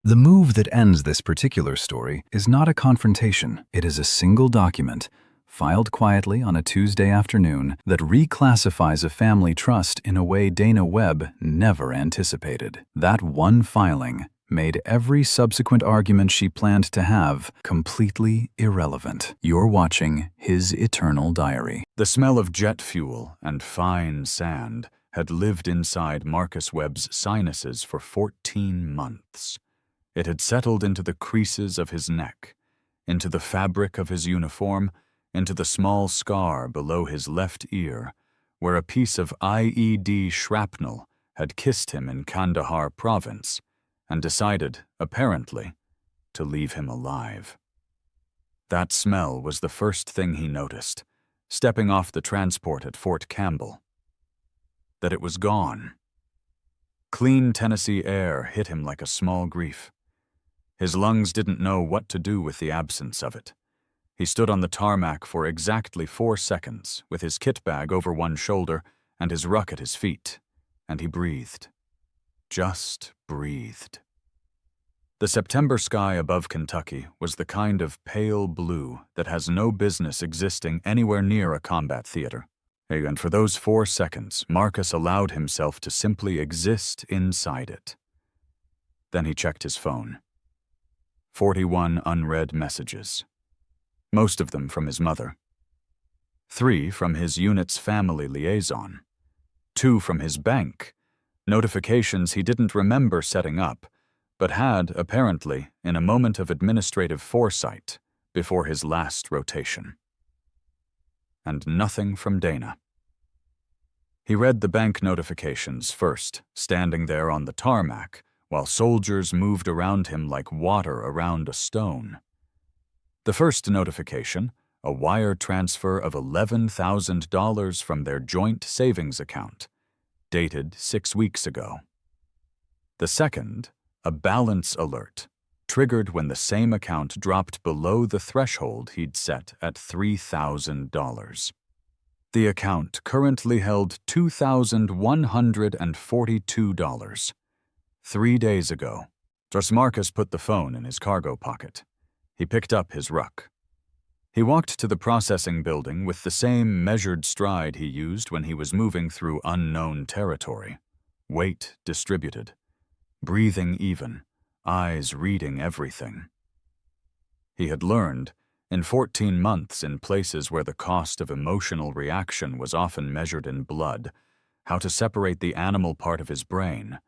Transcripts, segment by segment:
The move that ends this particular story is not a confrontation. It is a single document, filed quietly on a Tuesday afternoon, that reclassifies a family trust in a way Dana Webb never anticipated. That one filing made every subsequent argument she planned to have completely irrelevant. You're watching His Eternal Diary. The smell of jet fuel and fine sand had lived inside Marcus Webb's sinuses for 14 months. It had settled into the creases of his neck, into the fabric of his uniform, into the small scar below his left ear, where a piece of IED shrapnel had kissed him in Kandahar province and decided, apparently, to leave him alive. That smell was the first thing he noticed, stepping off the transport at Fort Campbell. That it was gone. Clean Tennessee air hit him like a small grief. His lungs didn't know what to do with the absence of it. He stood on the tarmac for exactly 4 seconds, with his kit bag over one shoulder and his ruck at his feet, and he breathed. Just breathed. The September sky above Kentucky was the kind of pale blue that has no business existing anywhere near a combat theater. And for those 4 seconds, Marcus allowed himself to simply exist inside it. Then he checked his phone. 41 unread messages. Most of them from his mother. 3 from his unit's family liaison. 2 from his bank, notifications he didn't remember setting up, but had, apparently, in a moment of administrative foresight, before his last rotation. And nothing from Dana. He read the bank notifications first, standing there on the tarmac, while soldiers moved around him like water around a stone. The first notification, a wire transfer of $11,000 from their joint savings account, dated 6 weeks ago. The second, a balance alert, triggered when the same account dropped below the threshold he'd set at $3,000. The account currently held $2,142. 3 days ago, Marcus put the phone in his cargo pocket. He picked up his ruck. He walked to the processing building with the same measured stride he used when he was moving through unknown territory. Weight distributed, breathing even, eyes reading everything. He had learned, in 14 months in places where the cost of emotional reaction was often measured in blood, how to separate the animal part of his brain,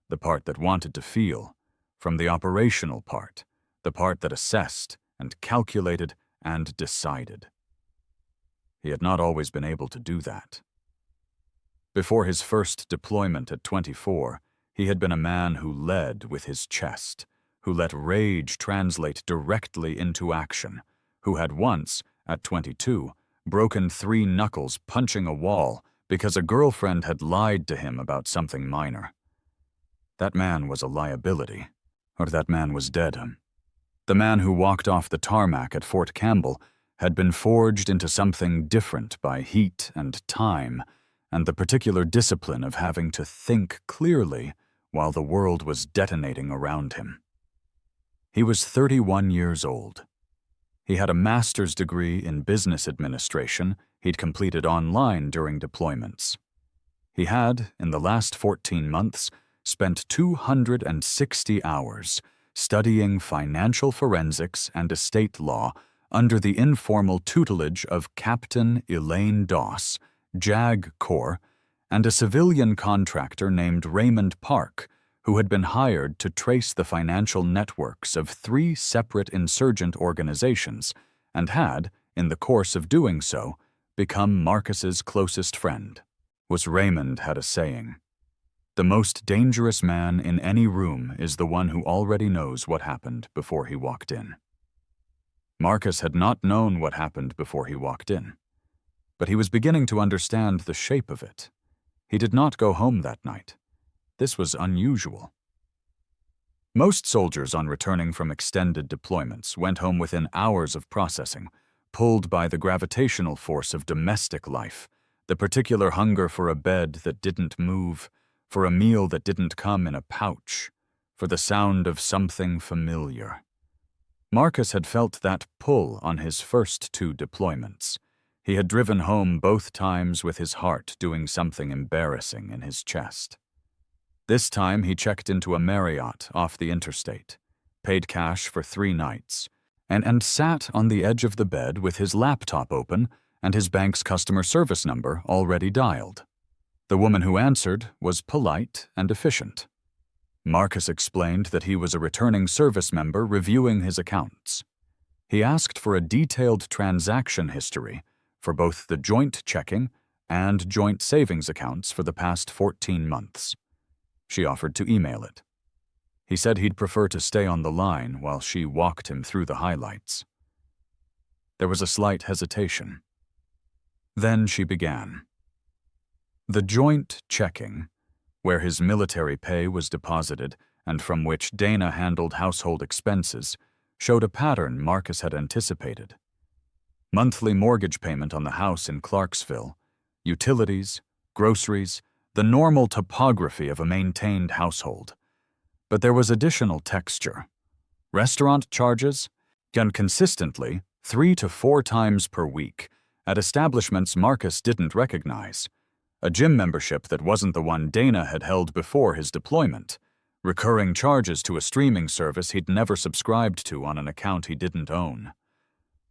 the part that wanted to feel, from the operational part, the part that assessed and calculated and decided. He had not always been able to do that. Before his first deployment at 24, he had been a man who led with his chest, who let rage translate directly into action, who had once, at 22, broken 3 knuckles punching a wall because a girlfriend had lied to him about something minor. That man was a liability, or that man was dead. The man who walked off the tarmac at Fort Campbell had been forged into something different by heat and time, and the particular discipline of having to think clearly while the world was detonating around him. He was 31 years old. He had a master's degree in business administration he'd completed online during deployments. He had, in the last 14 months, spent 260 hours studying financial forensics and estate law under the informal tutelage of Captain Elaine Doss, JAG Corps, and a civilian contractor named Raymond Park, who had been hired to trace the financial networks of 3 separate insurgent organizations and had, in the course of doing so, become Marcus's closest friend. Raymond had a saying: "The most dangerous man in any room is the one who already knows what happened before he walked in." Marcus had not known what happened before he walked in, but he was beginning to understand the shape of it. He did not go home that night. This was unusual. Most soldiers on returning from extended deployments went home within hours of processing, pulled by the gravitational force of domestic life, the particular hunger for a bed that didn't move, for a meal that didn't come in a pouch, for the sound of something familiar. Marcus had felt that pull on his first 2 deployments. He had driven home both times with his heart doing something embarrassing in his chest. This time he checked into a Marriott off the interstate, paid cash for 3 nights, and sat on the edge of the bed with his laptop open and his bank's customer service number already dialed. The woman who answered was polite and efficient. Marcus explained that he was a returning service member reviewing his accounts. He asked for a detailed transaction history for both the joint checking and joint savings accounts for the past 14 months. She offered to email it. He said he'd prefer to stay on the line while she walked him through the highlights. There was a slight hesitation. Then she began. The joint checking, where his military pay was deposited and from which Dana handled household expenses, showed a pattern Marcus had anticipated. Monthly mortgage payment on the house in Clarksville, utilities, groceries, the normal topography of a maintained household. But there was additional texture. Restaurant charges, and consistently 3 to 4 times per week, at establishments Marcus didn't recognize. A gym membership that wasn't the one Dana had held before his deployment. Recurring charges to a streaming service he'd never subscribed to on an account he didn't own.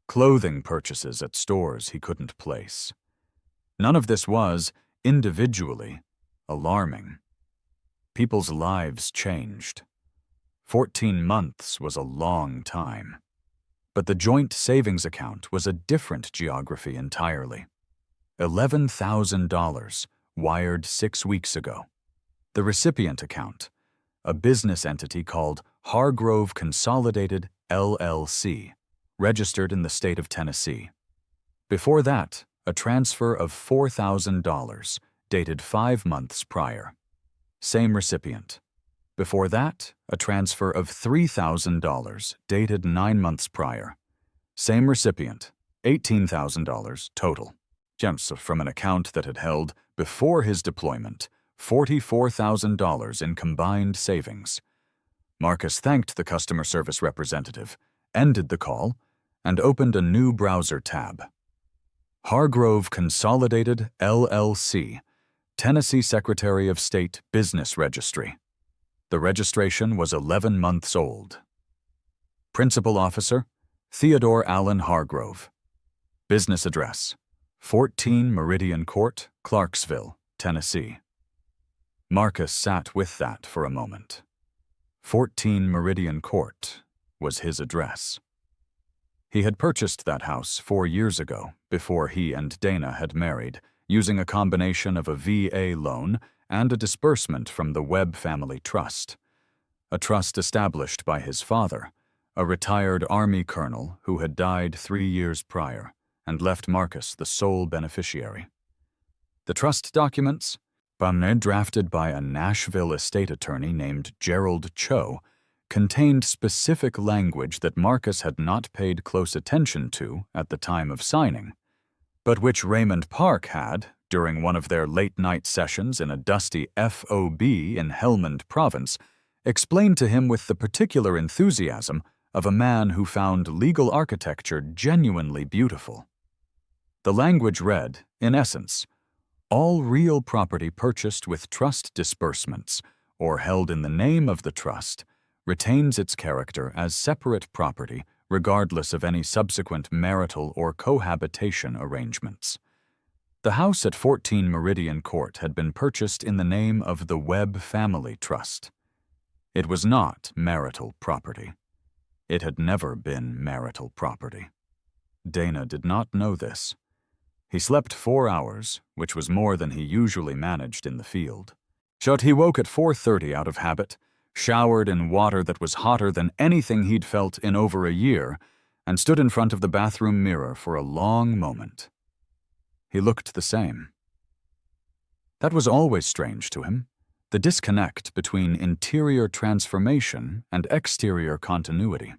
Clothing purchases at stores he couldn't place. None of this was, individually, alarming. People's lives changed. 14 months was a long time. But the joint savings account was a different geography entirely. $11,000 wired 6 weeks ago. The recipient account, a business entity called Hargrove Consolidated LLC, registered in the state of Tennessee. Before that, a transfer of $4,000, dated 5 months prior. Same recipient. Before that, a transfer of $3,000, dated 9 months prior. Same recipient, $18,000 total. From an account that had held, before his deployment, $44,000 in combined savings. Marcus thanked the customer service representative, ended the call, and opened a new browser tab. Hargrove Consolidated LLC, Tennessee Secretary of State Business Registry. The registration was 11 months old. Principal Officer, Theodore Allen Hargrove. Business address, 14 Meridian Court, Clarksville, Tennessee. Marcus sat with that for a moment. 14 Meridian Court was his address. He had purchased that house 4 years ago, before he and Dana had married, using a combination of a VA loan and a disbursement from the Webb Family Trust, a trust established by his father, a retired Army colonel who had died 3 years prior and left Marcus the sole beneficiary. The trust documents, drafted by a Nashville estate attorney named Gerald Cho, contained specific language that Marcus had not paid close attention to at the time of signing, but which Raymond Park had, during one of their late-night sessions in a dusty FOB in Helmand Province, explained to him with the particular enthusiasm of a man who found legal architecture genuinely beautiful. The language read, in essence, all real property purchased with trust disbursements or held in the name of the trust retains its character as separate property regardless of any subsequent marital or cohabitation arrangements. The house at 14 Meridian Court had been purchased in the name of the Webb Family Trust. It was not marital property. It had never been marital property. Dana did not know this. He slept 4 hours, which was more than he usually managed in the field. He woke at 4:30 out of habit, showered in water that was hotter than anything he'd felt in over a year, and stood in front of the bathroom mirror for a long moment. He looked the same. That was always strange to him, the disconnect between interior transformation and exterior continuity.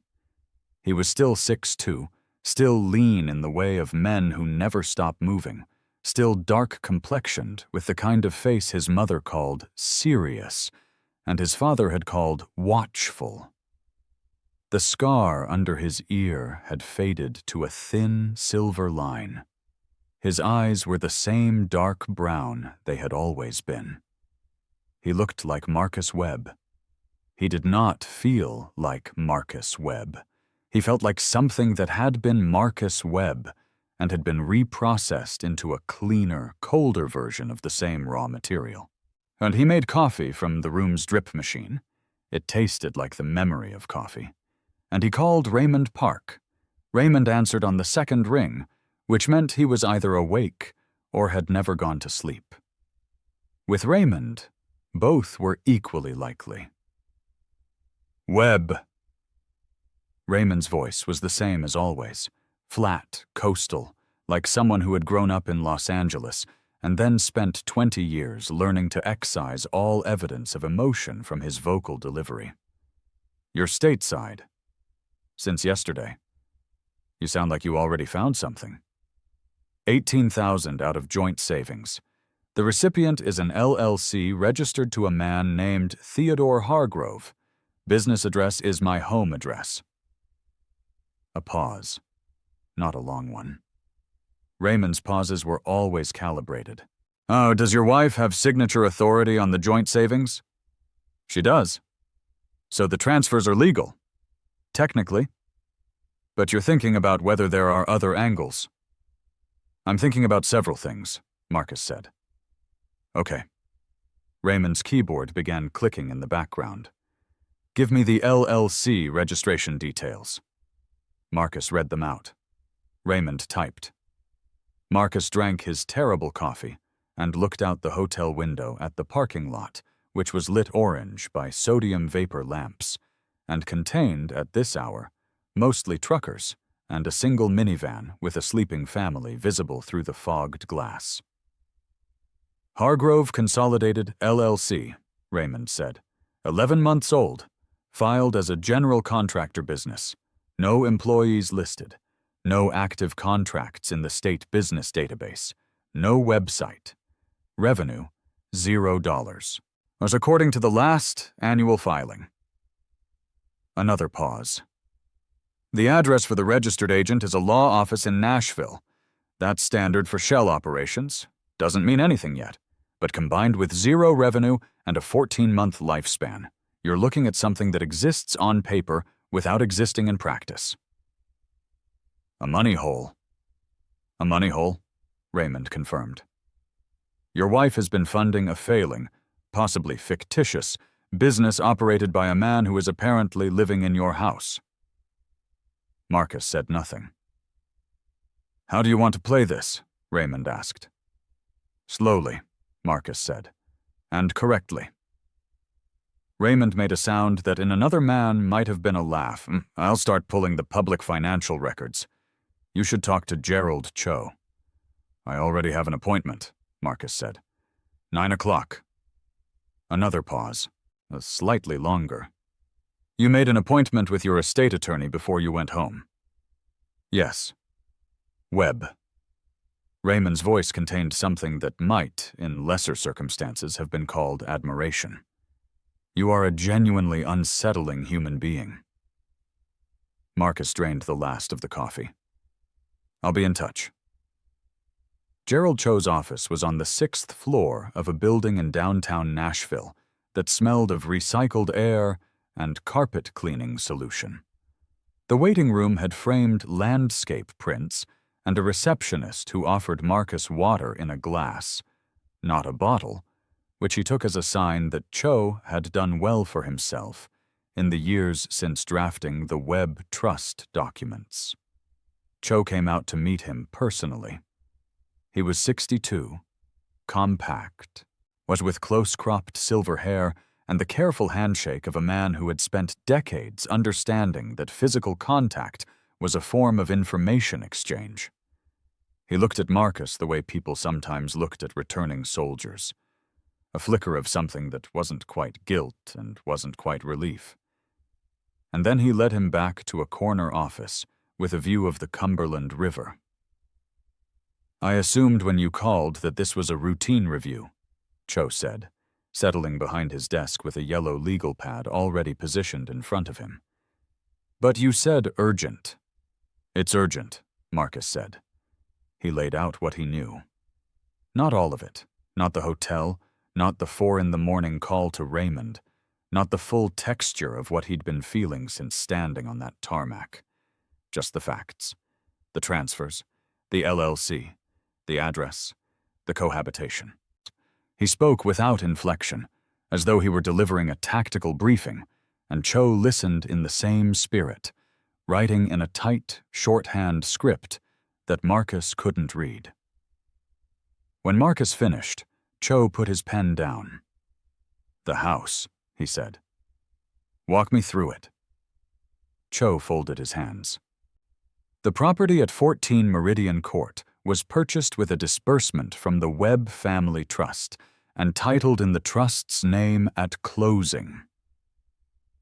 He was still 6'2", still lean in the way of men who never stop moving, still dark-complexioned with the kind of face his mother called serious, and his father had called watchful. The scar under his ear had faded to a thin silver line. His eyes were the same dark brown they had always been. He looked like Marcus Webb. He did not feel like Marcus Webb. He felt like something that had been Marcus Webb and had been reprocessed into a cleaner, colder version of the same raw material. And he made coffee from the room's drip machine. It tasted like the memory of coffee. And he called Raymond Park. Raymond answered on the second ring, which meant he was either awake or had never gone to sleep. With Raymond, both were equally likely. Webb. Raymond's voice was the same as always, flat, coastal, like someone who had grown up in Los Angeles and then spent 20 years learning to excise all evidence of emotion from his vocal delivery. You're stateside. Since yesterday. You sound like you already found something. $18,000 out of joint savings. The recipient is an LLC registered to a man named Theodore Hargrove. Business address is my home address. A pause. Not a long one. Raymond's pauses were always calibrated. Oh, does your wife have signature authority on the joint savings? She does. So the transfers are legal. Technically. But you're thinking about whether there are other angles. I'm thinking about several things, Marcus said. Okay. Raymond's keyboard began clicking in the background. Give me the LLC registration details. Marcus read them out. Raymond typed. Marcus drank his terrible coffee and looked out the hotel window at the parking lot, which was lit orange by sodium vapor lamps, and contained, at this hour, mostly truckers and a single minivan with a sleeping family visible through the fogged glass. Hargrove Consolidated, LLC, Raymond said. 11 months old. Filed as a general contractor business. No employees listed. No active contracts in the state business database. No website. Revenue, $0. Was according to the last annual filing. Another pause. The address for the registered agent is a law office in Nashville. That's standard for shell operations. Doesn't mean anything yet. But combined with zero revenue and a 14-month lifespan, you're looking at something that exists on paper without existing in practice. A money hole. A money hole, Raymond confirmed. Your wife has been funding a failing, possibly fictitious, business operated by a man who is apparently living in your house. Marcus said nothing. How do you want to play this? Raymond asked. Slowly, Marcus said, and correctly. Raymond made a sound that in another man might have been a laugh. I'll start pulling the public financial records. You should talk to Gerald Cho. I already have an appointment, Marcus said. 9 o'clock. Another pause, slightly longer. You made an appointment with your estate attorney before you went home. Yes. Webb. Raymond's voice contained something that might, in lesser circumstances, have been called admiration. You are a genuinely unsettling human being. Marcus drained the last of the coffee. I'll be in touch. Gerald Cho's office was on the 6th floor of a building in downtown Nashville that smelled of recycled air and carpet cleaning solution. The waiting room had framed landscape prints and a receptionist who offered Marcus water in a glass, not a bottle, which he took as a sign that Cho had done well for himself in the years since drafting the Webb Trust documents. Cho came out to meet him personally. He was 62, compact, was with close-cropped silver hair and the careful handshake of a man who had spent decades understanding that physical contact was a form of information exchange. He looked at Marcus the way people sometimes looked at returning soldiers, a flicker of something that wasn't quite guilt and wasn't quite relief. And then he led him back to a corner office with a view of the Cumberland River. I assumed when you called that this was a routine review, Cho said, settling behind his desk with a yellow legal pad already positioned in front of him. "But you said urgent." "It's urgent," Marcus said. He laid out what he knew. Not all of it. Not the hotel, not the 4 a.m. call to Raymond, not the full texture of what he'd been feeling since standing on that tarmac. Just the facts. The transfers, the LLC, the address, the cohabitation. He spoke without inflection, as though he were delivering a tactical briefing, and Cho listened in the same spirit, writing in a tight, shorthand script that Marcus couldn't read. When Marcus finished, Cho put his pen down. "The house," he said. "Walk me through it." Cho folded his hands. The property at 14 Meridian Court was purchased with a disbursement from the Webb Family Trust and titled in the trust's name at closing.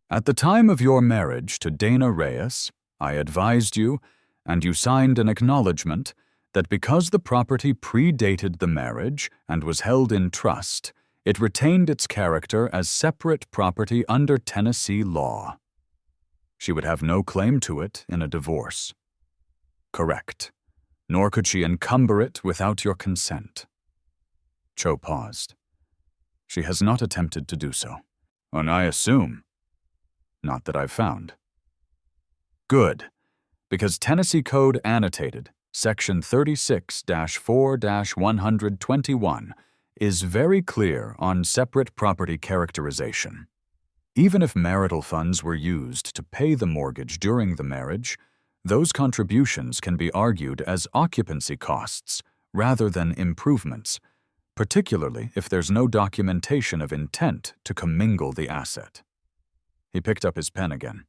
"At the time of your marriage to Dana Reyes, I advised you, and you signed an acknowledgement, that because the property predated the marriage and was held in trust, it retained its character as separate property under Tennessee law. She would have no claim to it in a divorce." "Correct. Nor could she encumber it without your consent." Cho paused. "She has not attempted to do so. And I assume. Not that I've found." "Good, because Tennessee Code Annotated, Section 36-4-121, is very clear on separate property characterization. Even if marital funds were used to pay the mortgage during the marriage, those contributions can be argued as occupancy costs rather than improvements, particularly if there's no documentation of intent to commingle the asset." He picked up his pen again.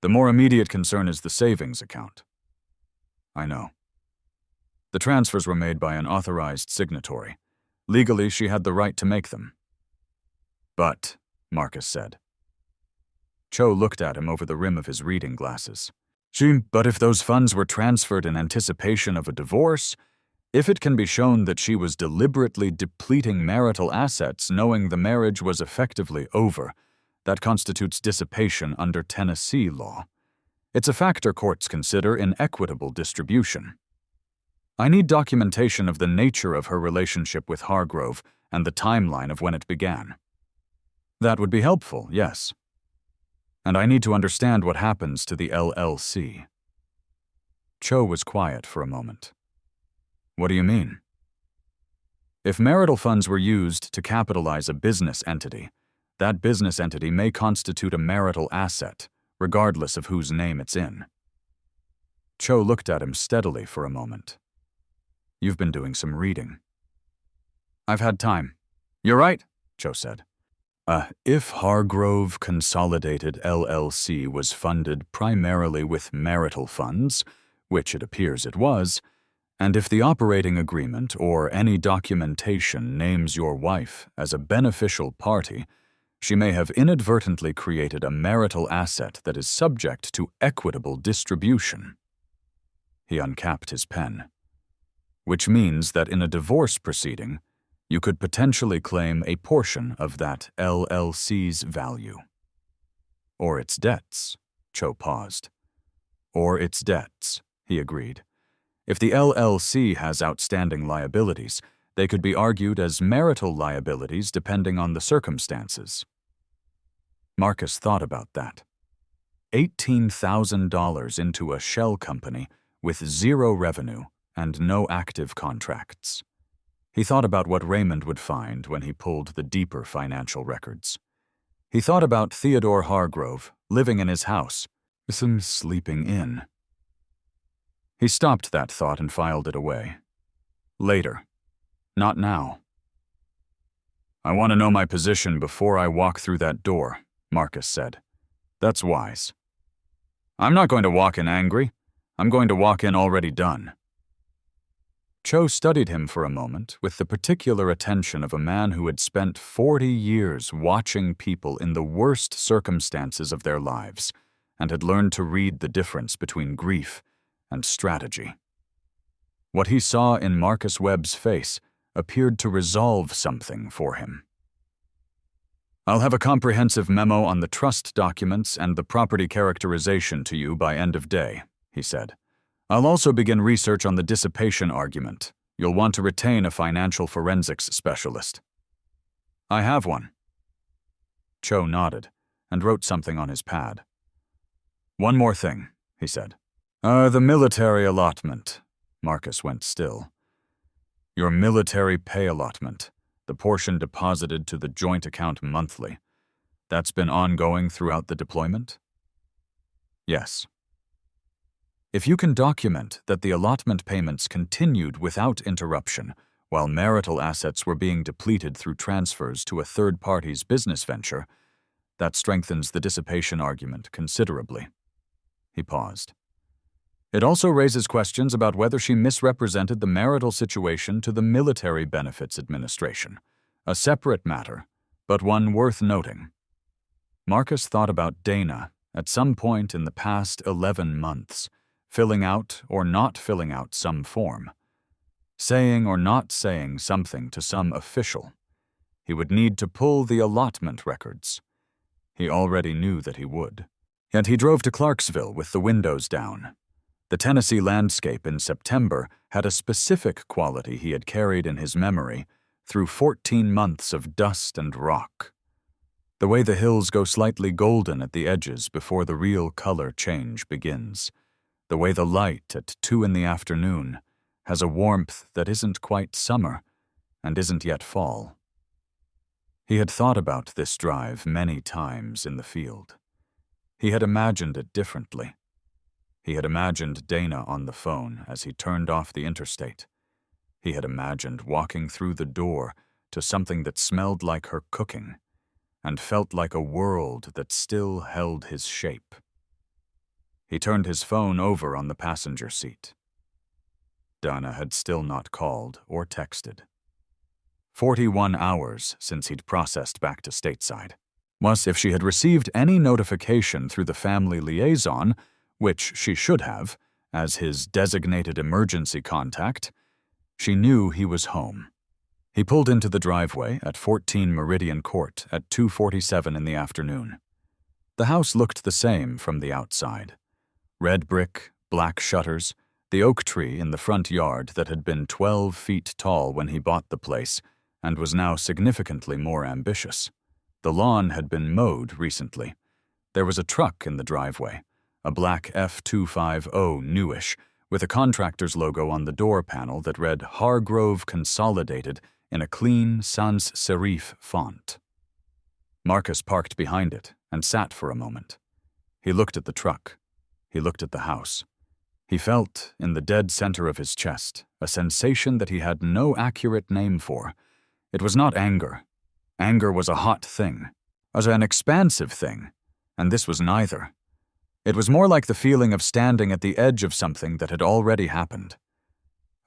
"The more immediate concern is the savings account." "I know. The transfers were made by an authorized signatory. Legally, she had the right to make them." "But," Marcus said. Cho looked at him over the rim of his reading glasses. But if those funds were transferred in anticipation of a divorce, if it can be shown that she was deliberately depleting marital assets knowing the marriage was effectively over, that constitutes dissipation under Tennessee law. It's a factor courts consider in equitable distribution. I need documentation of the nature of her relationship with Hargrove and the timeline of when it began." "That would be helpful, yes. And I need to understand what happens to the LLC." Cho was quiet for a moment. "What do you mean?" "If marital funds were used to capitalize a business entity, that business entity may constitute a marital asset, regardless of whose name it's in." Cho looked at him steadily for a moment. "You've been doing some reading." "I've had time." "You're right," Cho said. If Hargrove Consolidated LLC was funded primarily with marital funds, which it appears it was, and if the operating agreement or any documentation names your wife as a beneficial party, she may have inadvertently created a marital asset that is subject to equitable distribution." He uncapped his pen. "Which means that in a divorce proceeding, you could potentially claim a portion of that LLC's value." "Or its debts," Cho paused. "Or its debts," he agreed. "If the LLC has outstanding liabilities, they could be argued as marital liabilities depending on the circumstances." Marcus thought about that. $18,000 into a shell company with zero revenue and no active contracts. He thought about what Raymond would find when he pulled the deeper financial records. He thought about Theodore Hargrove living in his house, sleeping in. He stopped that thought and filed it away. Later. Not now. "I want to know my position before I walk through that door," Marcus said. "That's wise." "I'm not going to walk in angry. I'm going to walk in already done." Cho studied him for a moment with the particular attention of a man who had spent 40 years watching people in the worst circumstances of their lives and had learned to read the difference between grief and strategy. What he saw in Marcus Webb's face appeared to resolve something for him. I'll have a comprehensive memo on the trust documents and the property characterization to you by end of day, he said. I'll also begin research on the dissipation argument. You'll want to retain a financial forensics specialist. I have one. Cho nodded and wrote something on his pad. One more thing, he said. The military allotment. Marcus went still. Your military pay allotment, the portion deposited to the joint account monthly. That's been ongoing throughout the deployment? Yes. If you can document that the allotment payments continued without interruption while marital assets were being depleted through transfers to a third party's business venture, that strengthens the dissipation argument considerably. He paused. It also raises questions about whether she misrepresented the marital situation to the Military Benefits Administration, a separate matter, but one worth noting. Marcus thought about Dana at some point in the past 11 months, filling out or not filling out some form, saying or not saying something to some official. He would need to pull the allotment records. He already knew that he would. Yet he drove to Clarksville with the windows down. The Tennessee landscape in September had a specific quality he had carried in his memory through 14 months of dust and rock. The way the hills go slightly golden at the edges before the real color change begins. The way the light at 2 in the afternoon has a warmth that isn't quite summer and isn't yet fall. He had thought about this drive many times in the field. He had imagined it differently. He had imagined Dana on the phone as he turned off the interstate. He had imagined walking through the door to something that smelled like her cooking and felt like a world that still held his shape. He turned his phone over on the passenger seat. Dana had still not called or texted. 41 hours since he'd processed back to stateside. Was if she had received any notification through the family liaison, which she should have, as his designated emergency contact, she knew he was home. He pulled into the driveway at 14 Meridian Court at 2:47 in the afternoon. The house looked the same from the outside. Red brick, black shutters, the oak tree in the front yard that had been 12 feet tall when he bought the place and was now significantly more ambitious. The lawn had been mowed recently. There was a truck in the driveway, a black F250 newish, with a contractor's logo on the door panel that read Hargrove Consolidated in a clean sans serif font. Marcus parked behind it and sat for a moment. He looked at the truck. He looked at the house. He felt, in the dead center of his chest, a sensation that he had no accurate name for. It was not anger. Anger was a hot thing, as an expansive thing, and this was neither. It was more like the feeling of standing at the edge of something that had already happened.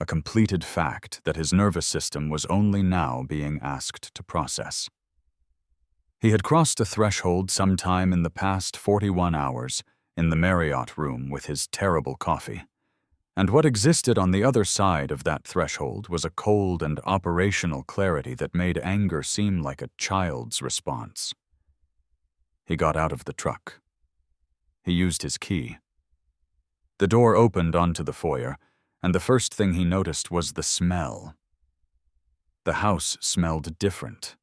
A completed fact that his nervous system was only now being asked to process. He had crossed a threshold sometime in the past 41 hours in the Marriott room with his terrible coffee, and what existed on the other side of that threshold was a cold and operational clarity that made anger seem like a child's response. He got out of the truck. He used his key. The door opened onto the foyer, and the first thing he noticed was the smell. The house smelled different.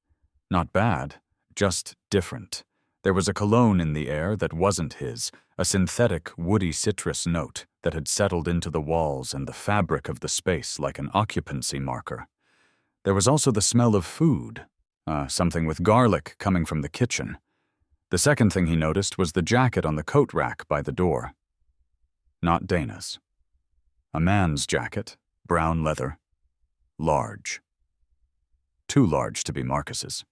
Not bad, just different. There was a cologne in the air that wasn't his, a synthetic, woody citrus note that had settled into the walls and the fabric of the space like an occupancy marker. There was also the smell of food, something with garlic coming from the kitchen. The second thing he noticed was the jacket on the coat rack by the door. Not Dana's. A man's jacket, brown leather, large. Too large to be Marcus's.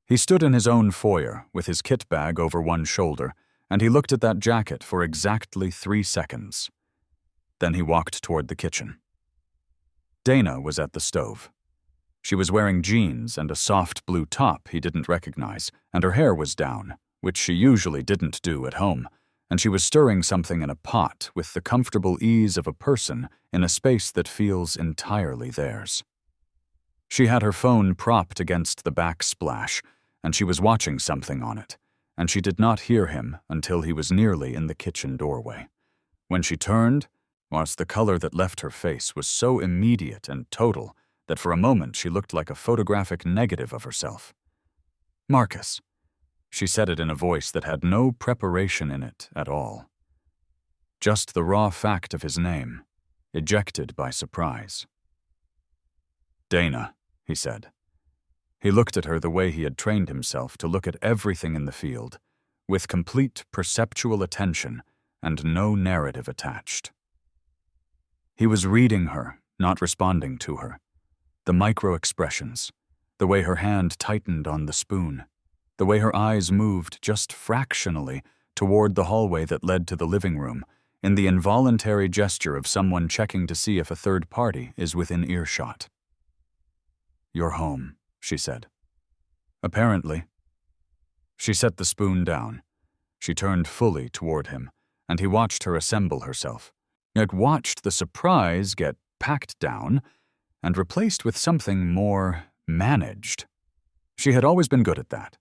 He stood in his own foyer with his kit bag over one shoulder, and he looked at that jacket for exactly 3 seconds. Then he walked toward the kitchen. Dana was at the stove. She was wearing jeans and a soft blue top he didn't recognize, and her hair was down, which she usually didn't do at home, and she was stirring something in a pot with the comfortable ease of a person in a space that feels entirely theirs. She had her phone propped against the backsplash, and she was watching something on it, and she did not hear him until he was nearly in the kitchen doorway. When she turned, whilst the color that left her face was so immediate and total that for a moment she looked like a photographic negative of herself. "Marcus," she said it in a voice that had no preparation in it at all. Just the raw fact of his name, ejected by surprise. "Dana," he said. He looked at her the way he had trained himself to look at everything in the field, with complete perceptual attention and no narrative attached. He was reading her, not responding to her. The micro-expressions, the way her hand tightened on the spoon, the way her eyes moved just fractionally toward the hallway that led to the living room, in the involuntary gesture of someone checking to see if a third party is within earshot. "You're home," she said. "Apparently." She set the spoon down. She turned fully toward him, and he watched her assemble herself, yet watched the surprise get packed down and replaced with something more managed. She had always been good at that,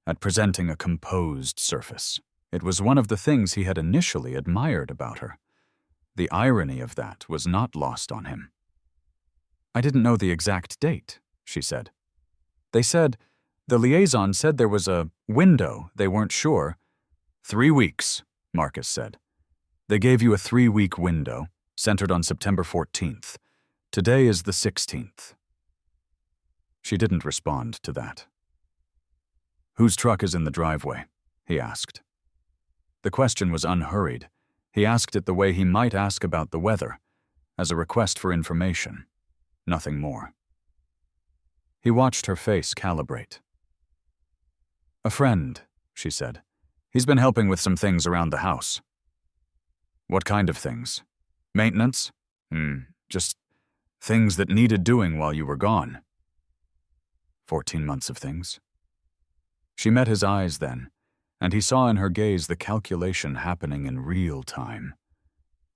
at presenting a composed surface. It was one of the things he had initially admired about her. The irony of that was not lost on him. "I didn't know the exact date," she said. "They said, the liaison said there was a window, they weren't sure." 3 weeks, Marcus said. "They gave you a 3-week window, centered on September 14th. Today is the 16th. She didn't respond to that. "Whose truck is in the driveway?" he asked. The question was unhurried. He asked it the way he might ask about the weather, as a request for information, nothing more. He watched her face calibrate. "A friend," she said. "He's been helping with some things around the house." "What kind of things? Maintenance? Just things that needed doing while you were gone." 14 months of things. She met his eyes then, and he saw in her gaze the calculation happening in real time.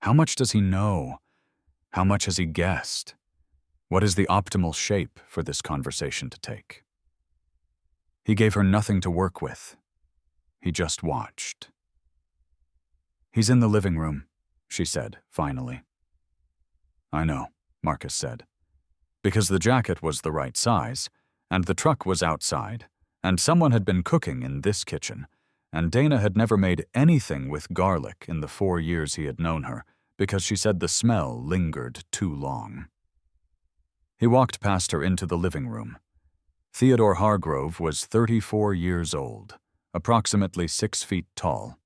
How much does he know? How much has he guessed? What is the optimal shape for this conversation to take? He gave her nothing to work with. He just watched. "He's in the living room," she said, finally. "I know," Marcus said. Because the jacket was the right size, and the truck was outside, and someone had been cooking in this kitchen, and Dana had never made anything with garlic in the 4 years he had known her, because she said the smell lingered too long. He walked past her into the living room. Theodore Hargrove was 34 years old, approximately 6 feet tall,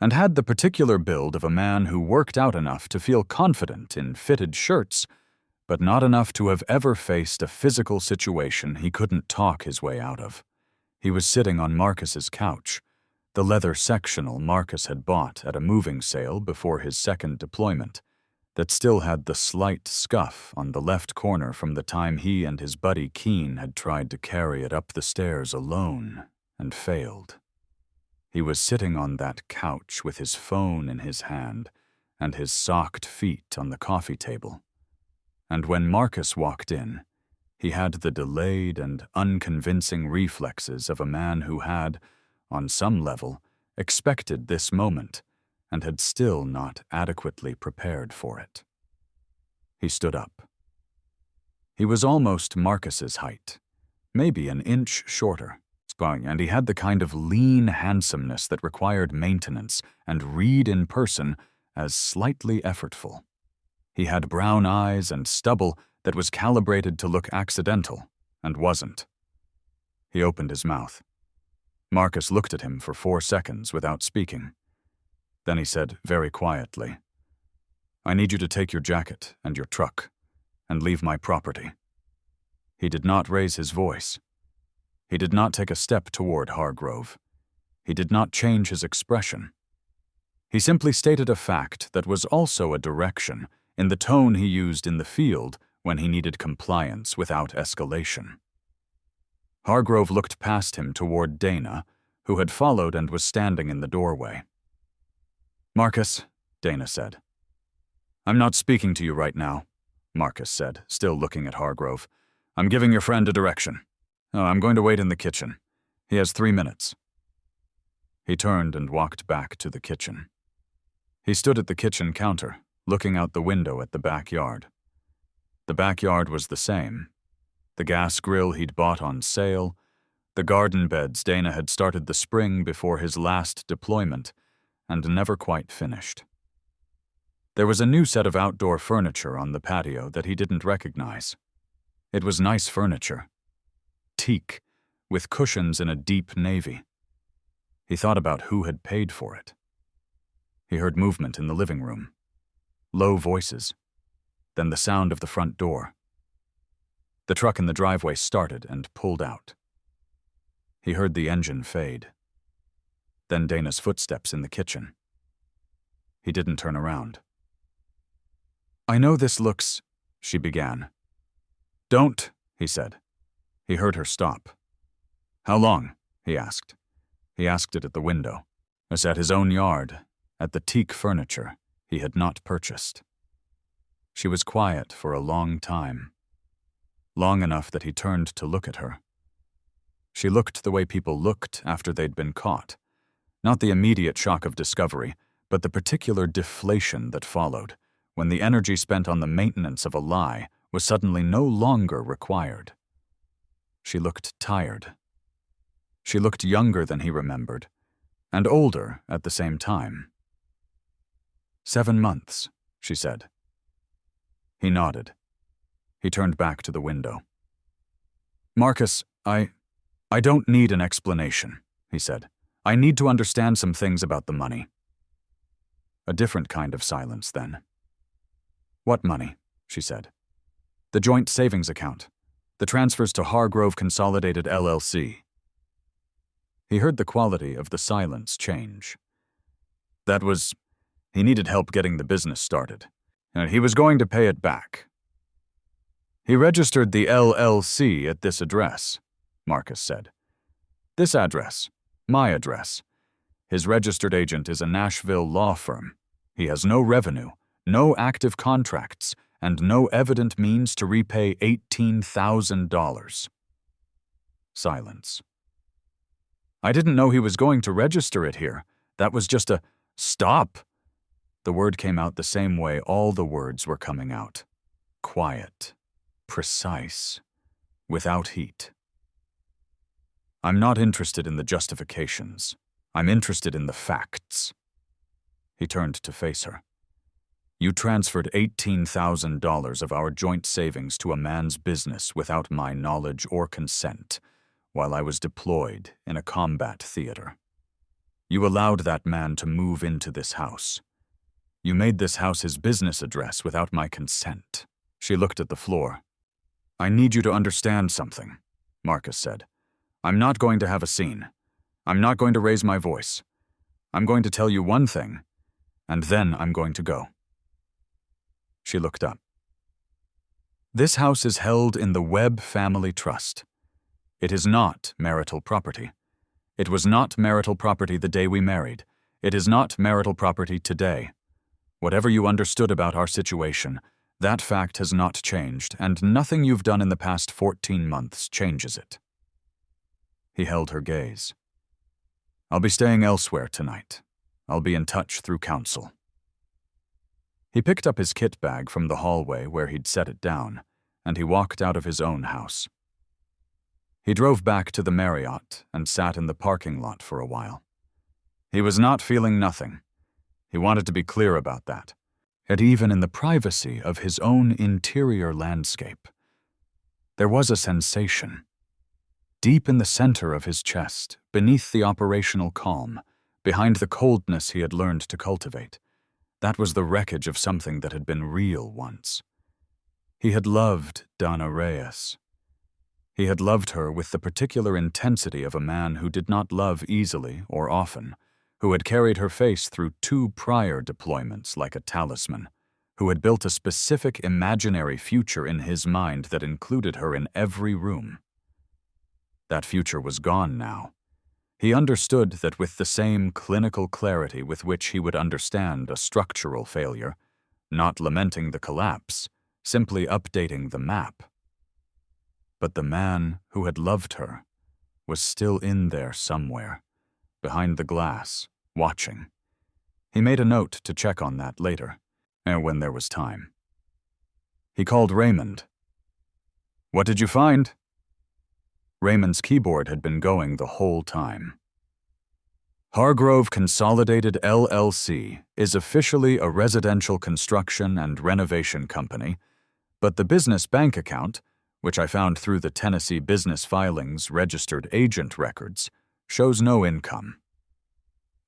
and had the particular build of a man who worked out enough to feel confident in fitted shirts, but not enough to have ever faced a physical situation he couldn't talk his way out of. He was sitting on Marcus's couch, the leather sectional Marcus had bought at a moving sale before his second deployment, that still had the slight scuff on the left corner from the time he and his buddy Keene had tried to carry it up the stairs alone and failed. He was sitting on that couch with his phone in his hand and his socked feet on the coffee table. And when Marcus walked in, he had the delayed and unconvincing reflexes of a man who had, on some level, expected this moment and had still not adequately prepared for it. He stood up. He was almost Marcus's height, maybe an inch shorter, and he had the kind of lean handsomeness that required maintenance and read in person as slightly effortful. He had brown eyes and stubble that was calibrated to look accidental, and wasn't. He opened his mouth. Marcus looked at him for 4 seconds without speaking. Then he said very quietly, "I need you to take your jacket and your truck, and leave my property." He did not raise his voice. He did not take a step toward Hargrove. He did not change his expression. He simply stated a fact that was also a direction in the tone he used in the field when he needed compliance without escalation. Hargrove looked past him toward Dana, who had followed and was standing in the doorway. "Marcus," Dana said. "I'm not speaking to you right now," Marcus said, still looking at Hargrove. "I'm giving your friend a direction. I'm going to wait in the kitchen. He has 3 minutes. He turned and walked back to the kitchen. He stood at the kitchen counter, looking out the window at the backyard. The backyard was the same. The gas grill he'd bought on sale, the garden beds Dana had started the spring before his last deployment, and never quite finished. There was a new set of outdoor furniture on the patio that he didn't recognize. It was nice furniture. Teak, with cushions in a deep navy. He thought about who had paid for it. He heard movement in the living room. Low voices. Then the sound of the front door. The truck in the driveway started and pulled out. He heard the engine fade. Then Dana's footsteps in the kitchen. He didn't turn around. "I know this looks," she began. "Don't," he said. He heard her stop. "How long?" he asked. He asked it at the window, as at his own yard, at the teak furniture he had not purchased. She was quiet for a long time. Long enough that he turned to look at her. She looked the way people looked after they'd been caught. Not the immediate shock of discovery, but the particular deflation that followed, when the energy spent on the maintenance of a lie was suddenly no longer required. She looked tired. She looked younger than he remembered, and older at the same time. 7 months, she said. He nodded. He turned back to the window. "Marcus, I don't need an explanation," he said. "I need to understand some things about the money." A different kind of silence, then. "What money?" she said. "The joint savings account. The transfers to Hargrove Consolidated LLC." He heard the quality of the silence change. He needed help getting the business started, and he was going to pay it back. "He registered the LLC at this address," Marcus said. "This address. My address. His registered agent is a Nashville law firm. He has no revenue, no active contracts, and no evident means to repay $18,000. Silence. "I didn't know he was going to register it here. That was just a stop." The word came out the same way all the words were coming out. Quiet. Precise. Without heat. "I'm not interested in the justifications. I'm interested in the facts." He turned to face her. "You transferred $18,000 of our joint savings to a man's business without my knowledge or consent, while I was deployed in a combat theater. You allowed that man to move into this house. You made this house his business address without my consent." She looked at the floor. "I need you to understand something," Marcus said. "I'm not going to have a scene. I'm not going to raise my voice. I'm going to tell you one thing, and then I'm going to go." She looked up. "This house is held in the Webb Family Trust. It is not marital property. It was not marital property the day we married. It is not marital property today. Whatever you understood about our situation, that fact has not changed, and nothing you've done in the past 14 months changes it." He held her gaze. "I'll be staying elsewhere tonight. I'll be in touch through counsel." He picked up his kit bag from the hallway where he'd set it down, and he walked out of his own house. He drove back to the Marriott and sat in the parking lot for a while. He was not feeling nothing. He wanted to be clear about that, and even in the privacy of his own interior landscape. There was a sensation. Deep in the center of his chest, beneath the operational calm, behind the coldness he had learned to cultivate, that was the wreckage of something that had been real once. He had loved Donna Reyes. He had loved her with the particular intensity of a man who did not love easily or often, who had carried her face through 2 prior deployments like a talisman, who had built a specific imaginary future in his mind that included her in every room. That future was gone now. He understood that with the same clinical clarity with which he would understand a structural failure, not lamenting the collapse, simply updating the map. But the man who had loved her, was still in there somewhere, behind the glass, watching. He made a note to check on that later, when there was time. He called Raymond. "What did you find?" Raymond's keyboard had been going the whole time. Hargrove Consolidated LLC is officially a residential construction and renovation company, but the business bank account, which I found through the Tennessee Business Filings registered agent records, shows no income.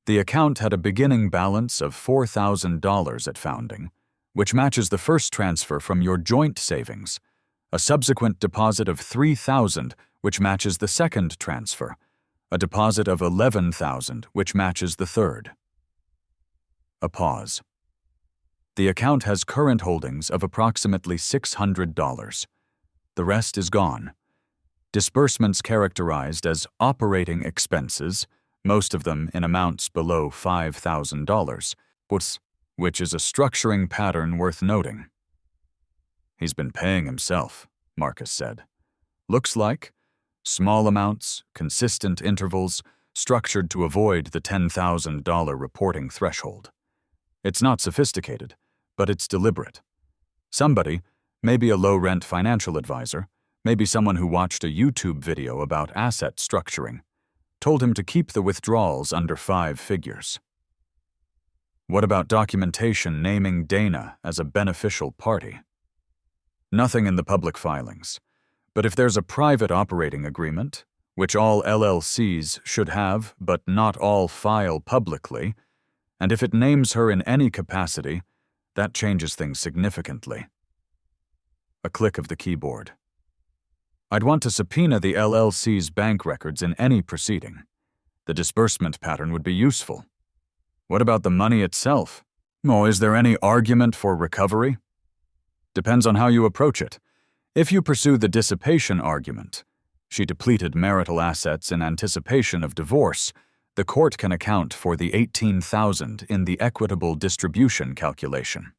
The account had a beginning balance of $4,000 at founding, which matches the first transfer from your joint savings, a subsequent deposit of $3,000, which matches the second transfer, a deposit of $11,000, which matches the third. A pause. The account has current holdings of approximately $600. The rest is gone. Disbursements characterized as operating expenses, most of them in amounts below $5,000, which is a structuring pattern worth noting. "He's been paying himself," Marcus said. "Looks like small amounts, consistent intervals, structured to avoid the $10,000 reporting threshold. It's not sophisticated, but it's deliberate. Somebody, maybe a low-rent financial advisor, maybe someone who watched a YouTube video about asset structuring, told him to keep the withdrawals under 5 figures. What about documentation naming Dana as a beneficial party? Nothing in the public filings. But if there's a private operating agreement, which all LLCs should have but not all file publicly, and if it names her in any capacity, that changes things significantly." A click of the keyboard. "I'd want to subpoena the LLC's bank records in any proceeding. The disbursement pattern would be useful. What about the money itself? Is there any argument for recovery? Depends on how you approach it. If you pursue the dissipation argument, she depleted marital assets in anticipation of divorce, the court can account for the $18,000 in the equitable distribution calculation.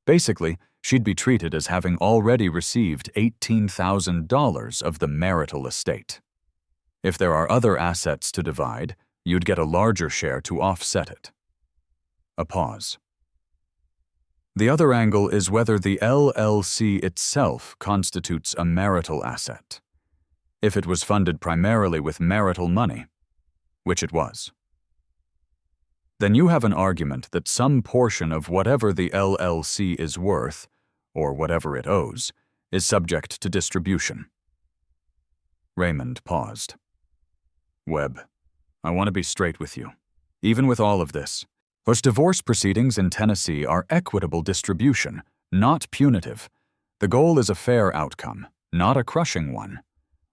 Basically, she'd be treated as having already received $18,000 of the marital estate. If there are other assets to divide, you'd get a larger share to offset it." A pause. "The other angle is whether the LLC itself constitutes a marital asset. If it was funded primarily with marital money, which it was, then you have an argument that some portion of whatever the LLC is worth, or whatever it owes, is subject to distribution." Raymond paused. "Webb, I want to be straight with you. Even with all of this, those divorce proceedings in Tennessee are equitable distribution, not punitive. The goal is a fair outcome, not a crushing one.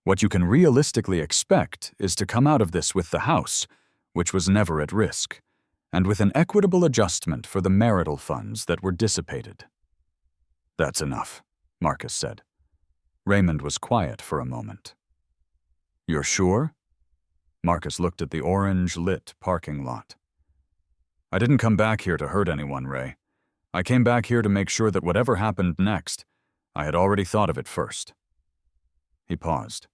What you can realistically expect is to come out of this with the house, which was never at risk, and with an equitable adjustment for the marital funds that were dissipated." "That's enough," Marcus said. Raymond was quiet for a moment. "You're sure?" Marcus looked at the orange-lit parking lot. "I didn't come back here to hurt anyone, Ray. I came back here to make sure that whatever happened next, I had already thought of it first." He paused.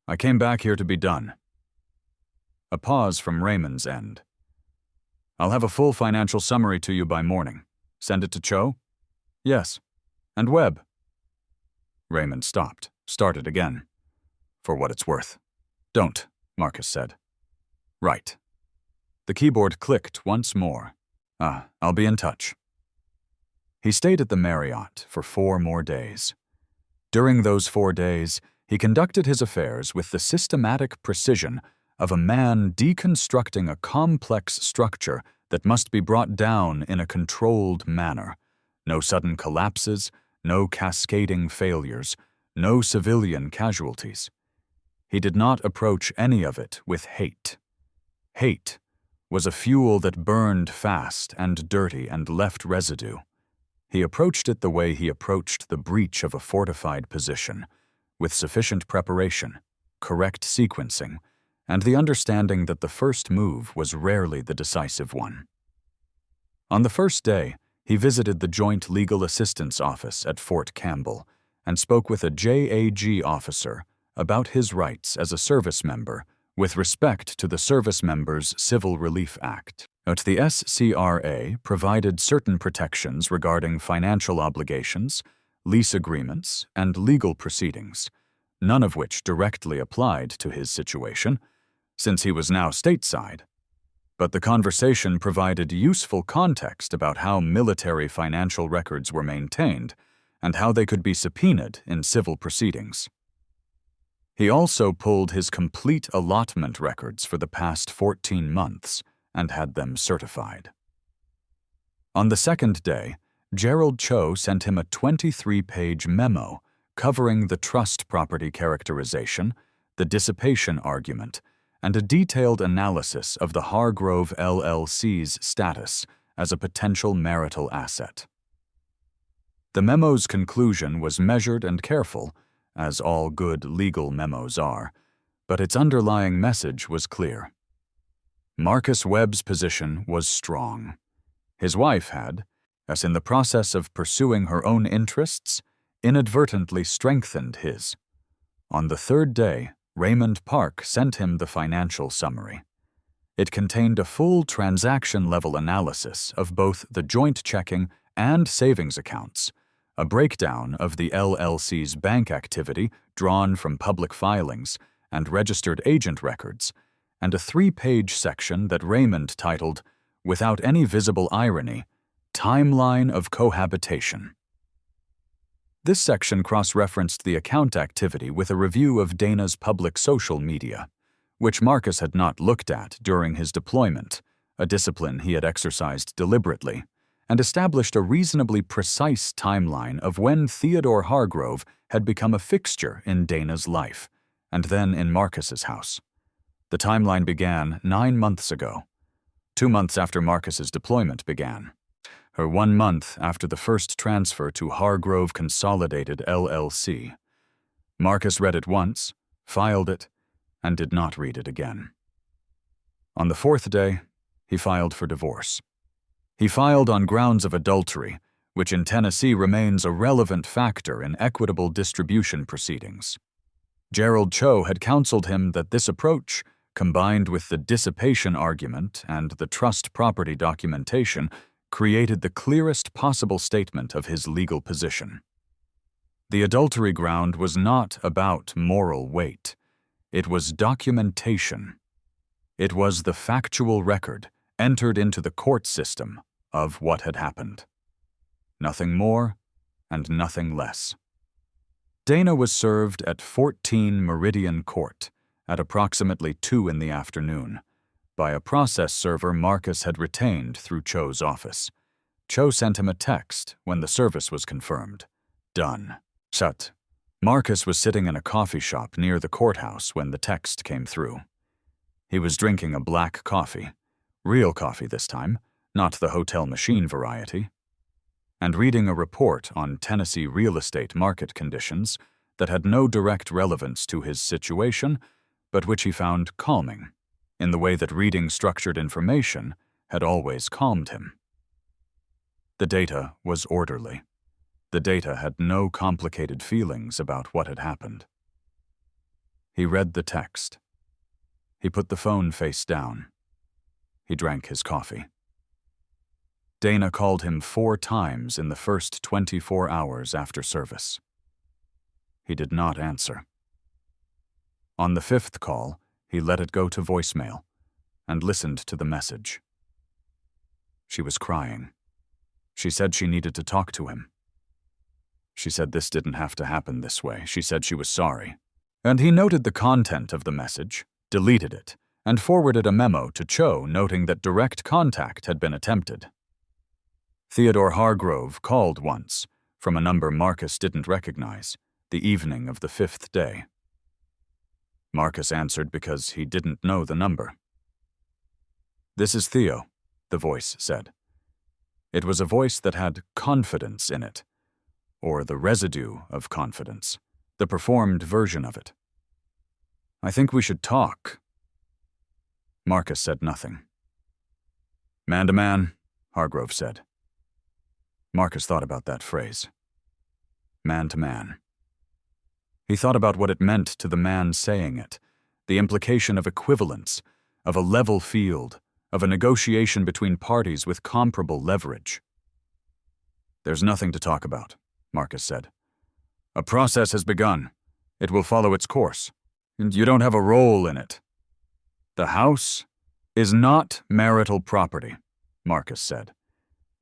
"I came back here to be done." A pause from Raymond's end. "I'll have a full financial summary to you by morning. Send it to Cho?" "Yes. And Webb?" Raymond stopped, started again. "For what it's worth." "Don't," Marcus said. "Right." The keyboard clicked once more. "I'll be in touch." He stayed at the Marriott for 4 more days. During those 4 days, he conducted his affairs with the systematic precision of a man deconstructing a complex structure that must be brought down in a controlled manner. No sudden collapses, no cascading failures, no civilian casualties. He did not approach any of it with hate. Hate was a fuel that burned fast and dirty and left residue. He approached it the way he approached the breach of a fortified position, with sufficient preparation, correct sequencing, and the understanding that the first move was rarely the decisive one. On the first day, he visited the Joint Legal Assistance Office at Fort Campbell and spoke with a JAG officer, about his rights as a service member with respect to the Service Members Civil Relief Act. But the SCRA provided certain protections regarding financial obligations, lease agreements, and legal proceedings, none of which directly applied to his situation, since he was now stateside. But the conversation provided useful context about how military financial records were maintained and how they could be subpoenaed in civil proceedings. He also pulled his complete allotment records for the past 14 months and had them certified. On the second day, Gerald Cho sent him a 23-page memo covering the trust property characterization, the dissipation argument, and a detailed analysis of the Hargrove LLC's status as a potential marital asset. The memo's conclusion was measured and careful, as all good legal memos are, but its underlying message was clear. Marcus Webb's position was strong. His wife had, as in the process of pursuing her own interests, inadvertently strengthened his. On the third day, Raymond Park sent him the financial summary. It contained a full transaction-level analysis of both the joint checking and savings accounts, a breakdown of the LLC's bank activity drawn from public filings and registered agent records, and a 3-page section that Raymond titled, without any visible irony, Timeline of Cohabitation. This section cross-referenced the account activity with a review of Dana's public social media, which Marcus had not looked at during his deployment, a discipline he had exercised deliberately, and established a reasonably precise timeline of when Theodore Hargrove had become a fixture in Dana's life, and then in Marcus's house. The timeline began 9 months ago, 2 months after Marcus's deployment began, or 1 month after the first transfer to Hargrove Consolidated LLC. Marcus read it once, filed it, and did not read it again. On the 4th day, he filed for divorce. He filed on grounds of adultery, which in Tennessee remains a relevant factor in equitable distribution proceedings. Gerald Cho had counseled him that this approach, combined with the dissipation argument and the trust property documentation, created the clearest possible statement of his legal position. The adultery ground was not about moral weight. It was documentation. It was the factual record entered into the court system of what had happened. Nothing more and nothing less. Dana was served at 14 Meridian Court at approximately 2 in the afternoon by a process server Marcus had retained through Cho's office. Cho sent him a text when the service was confirmed. Done. Shut. Marcus was sitting in a coffee shop near the courthouse when the text came through. He was drinking a black coffee, real coffee this time, not the hotel machine variety, and reading a report on Tennessee real estate market conditions that had no direct relevance to his situation, but which he found calming, in the way that reading structured information had always calmed him. The data was orderly. The data had no complicated feelings about what had happened. He read the text. He put the phone face down. He drank his coffee. Dana called him 4 times in the first 24 hours after service. He did not answer. On the 5th call, he let it go to voicemail and listened to the message. She was crying. She said she needed to talk to him. She said this didn't have to happen this way. She said she was sorry. And he noted the content of the message, deleted it, and forwarded a memo to Cho noting that direct contact had been attempted. Theodore Hargrove called once, from a number Marcus didn't recognize, the evening of the 5th day. Marcus answered because he didn't know the number. "This is Theo," the voice said. It was a voice that had confidence in it, or the residue of confidence, the performed version of it. "I think we should talk." Marcus said nothing. "Man to man," Hargrove said. Marcus thought about that phrase. Man to man. He thought about what it meant to the man saying it, the implication of equivalence, of a level field, of a negotiation between parties with comparable leverage. "There's nothing to talk about," Marcus said. "A process has begun. It will follow its course, and you don't have a role in it." "The house is not marital property," Marcus said.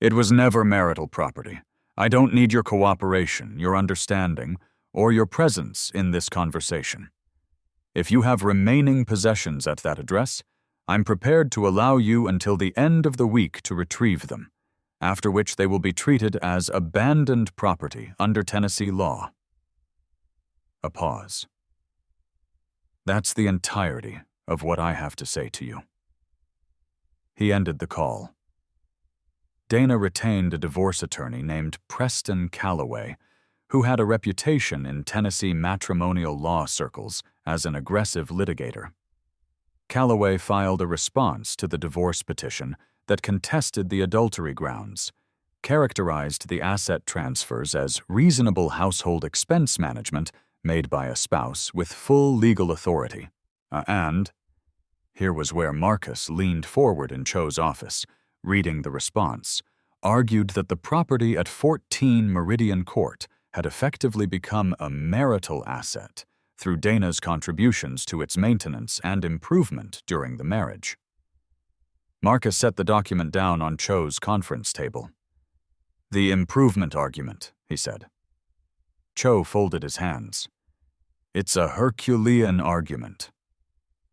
"It was never marital property. I don't need your cooperation, your understanding, or your presence in this conversation. If you have remaining possessions at that address, I'm prepared to allow you until the end of the week to retrieve them, after which they will be treated as abandoned property under Tennessee law." A pause. "That's the entirety of what I have to say to you." He ended the call. Dana retained a divorce attorney named Preston Calloway, who had a reputation in Tennessee matrimonial law circles as an aggressive litigator. Calloway filed a response to the divorce petition that contested the adultery grounds, characterized the asset transfers as reasonable household expense management made by a spouse with full legal authority, and here was where Marcus leaned forward in Cho's office, reading the response, argued that the property at 14 Meridian Court had effectively become a marital asset through Dana's contributions to its maintenance and improvement during the marriage. Marcus set the document down on Cho's conference table. "The improvement argument," he said. Cho folded his hands. "It's a Herculean argument.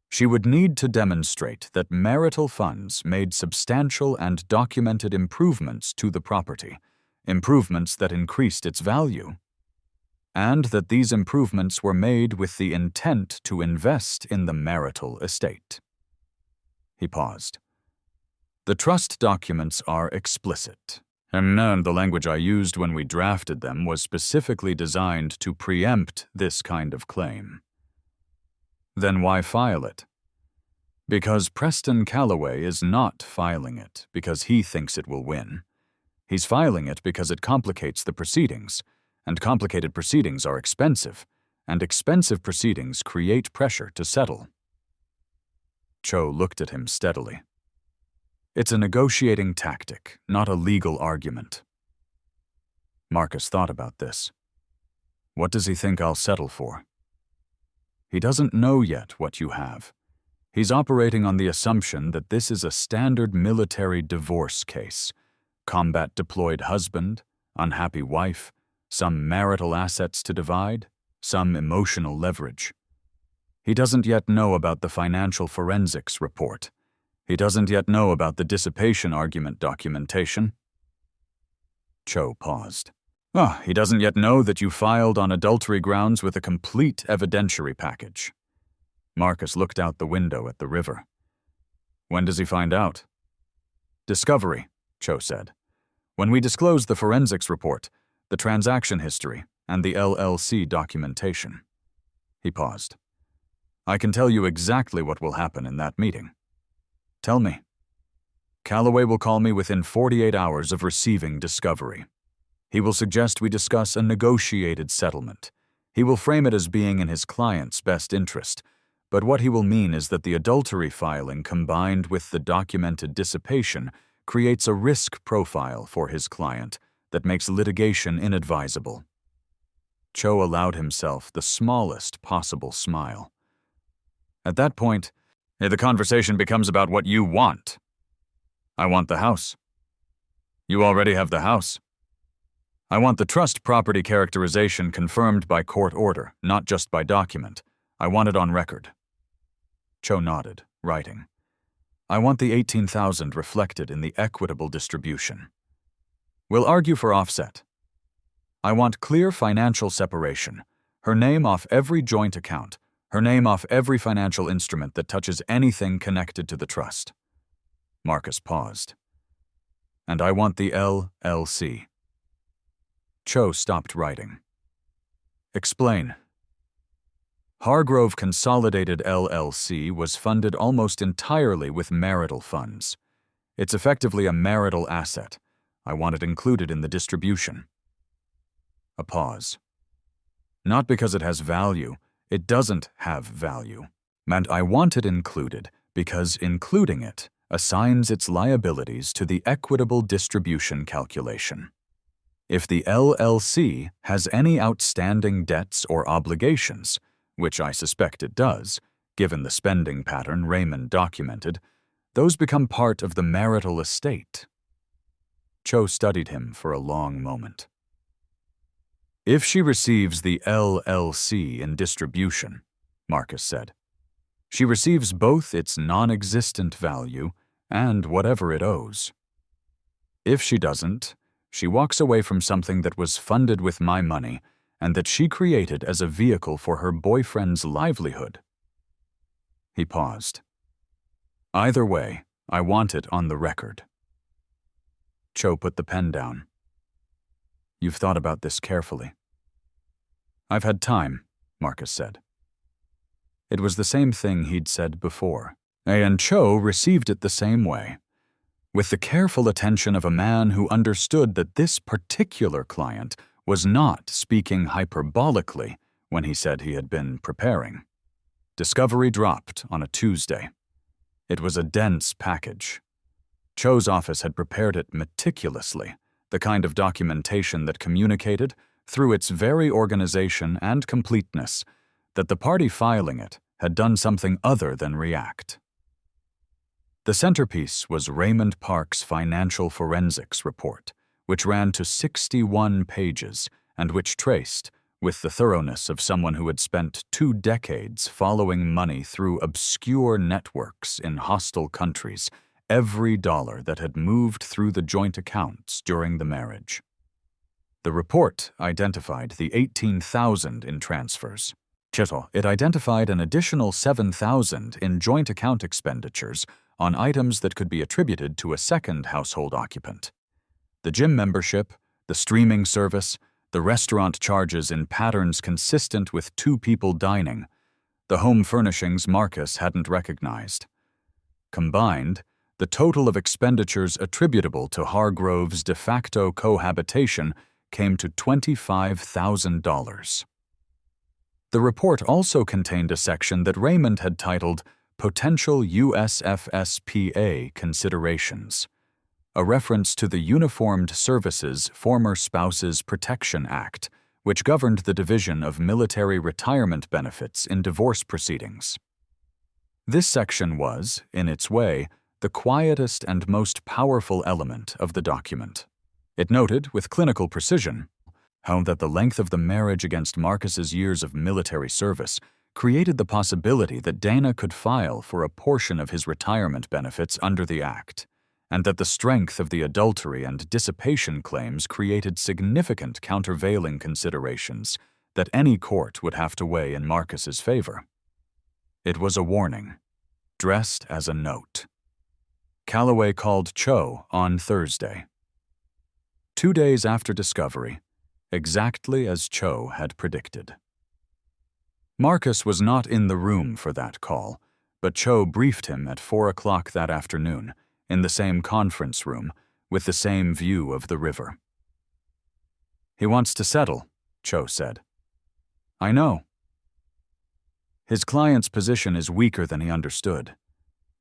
She would need to demonstrate that marital funds made substantial and documented improvements to the property, improvements that increased its value, and that these improvements were made with the intent to invest in the marital estate." He paused. "The trust documents are explicit, and the language I used when we drafted them was specifically designed to preempt this kind of claim." "Then why file it?" "Because Preston Calloway is not filing it because he thinks it will win. He's filing it because it complicates the proceedings, and complicated proceedings are expensive, and expensive proceedings create pressure to settle." Cho looked at him steadily. "It's a negotiating tactic, not a legal argument." Marcus thought about this. "What does he think I'll settle for?" "He doesn't know yet what you have. He's operating on the assumption that this is a standard military divorce case. Combat-deployed husband, unhappy wife, some marital assets to divide, some emotional leverage. He doesn't yet know about the financial forensics report. He doesn't yet know about the dissipation argument documentation." Cho paused. He doesn't yet know that you filed on adultery grounds with a complete evidentiary package." Marcus looked out the window at the river. "When does he find out?" "Discovery," Cho said. "When we disclose the forensics report, the transaction history, and the LLC documentation." He paused. "I can tell you exactly what will happen in that meeting." "Tell me." "Calloway will call me within 48 hours of receiving discovery. He will suggest we discuss a negotiated settlement. He will frame it as being in his client's best interest, but what he will mean is that the adultery filing combined with the documented dissipation creates a risk profile for his client that makes litigation inadvisable." Cho allowed himself the smallest possible smile. "At that point, the conversation becomes about what you want." "I want the house." "You already have the house." "I want the trust property characterization confirmed by court order, not just by document. I want it on record." Cho nodded, writing. "I want the $18,000 reflected in the equitable distribution. We'll argue for offset. I want clear financial separation, her name off every joint account, her name off every financial instrument that touches anything connected to the trust." Marcus paused. "And I want the LLC." Cho stopped writing. "Explain." Hargrove Consolidated LLC was funded almost entirely with marital funds. It's effectively a marital asset. I want it included in the distribution. A pause. Not because it has value. It doesn't have value. And I want it included because including it assigns its liabilities to the equitable distribution calculation. If the LLC has any outstanding debts or obligations, which I suspect it does, given the spending pattern Raymond documented, those become part of the marital estate. Cho studied him for a long moment. If she receives the LLC in distribution, Marcus said, she receives both its non-existent value and whatever it owes. If she doesn't, she walks away from something that was funded with my money and that she created as a vehicle for her boyfriend's livelihood. He paused. Either way, I want it on the record. Cho put the pen down. You've thought about this carefully. I've had time, Marcus said. It was the same thing he'd said before, and Cho received it the same way, with the careful attention of a man who understood that this particular client was not speaking hyperbolically when he said he had been preparing. Discovery dropped on a Tuesday. It was a dense package. Cho's office had prepared it meticulously, the kind of documentation that communicated, through its very organization and completeness, that the party filing it had done something other than react. The centerpiece was Raymond Park's financial forensics report, which ran to 61 pages and which traced, with the thoroughness of someone who had spent 2 decades following money through obscure networks in hostile countries, every dollar that had moved through the joint accounts during the marriage. The report identified the $18,000 in transfers. It identified an additional $7,000 in joint account expenditures on items that could be attributed to a second household occupant. The gym membership, the streaming service, the restaurant charges in patterns consistent with 2 people dining, the home furnishings Marcus hadn't recognized. Combined, the total of expenditures attributable to Hargrove's de facto cohabitation came to $25,000. The report also contained a section that Raymond had titled Potential USFSPA Considerations, a reference to the Uniformed Services Former Spouses Protection Act, which governed the division of military retirement benefits in divorce proceedings. This section was, in its way, the quietest and most powerful element of the document. It noted, with clinical precision, how that the length of the marriage against Marcus's years of military service created the possibility that Dana could file for a portion of his retirement benefits under the Act, and that the strength of the adultery and dissipation claims created significant countervailing considerations that any court would have to weigh in Marcus's favor. It was a warning, dressed as a note. Calloway called Cho on Thursday. 2 days after discovery, exactly as Cho had predicted. Marcus was not in the room for that call, but Cho briefed him at 4 o'clock that afternoon, in the same conference room, with the same view of the river. He wants to settle, Cho said. I know. His client's position is weaker than he understood.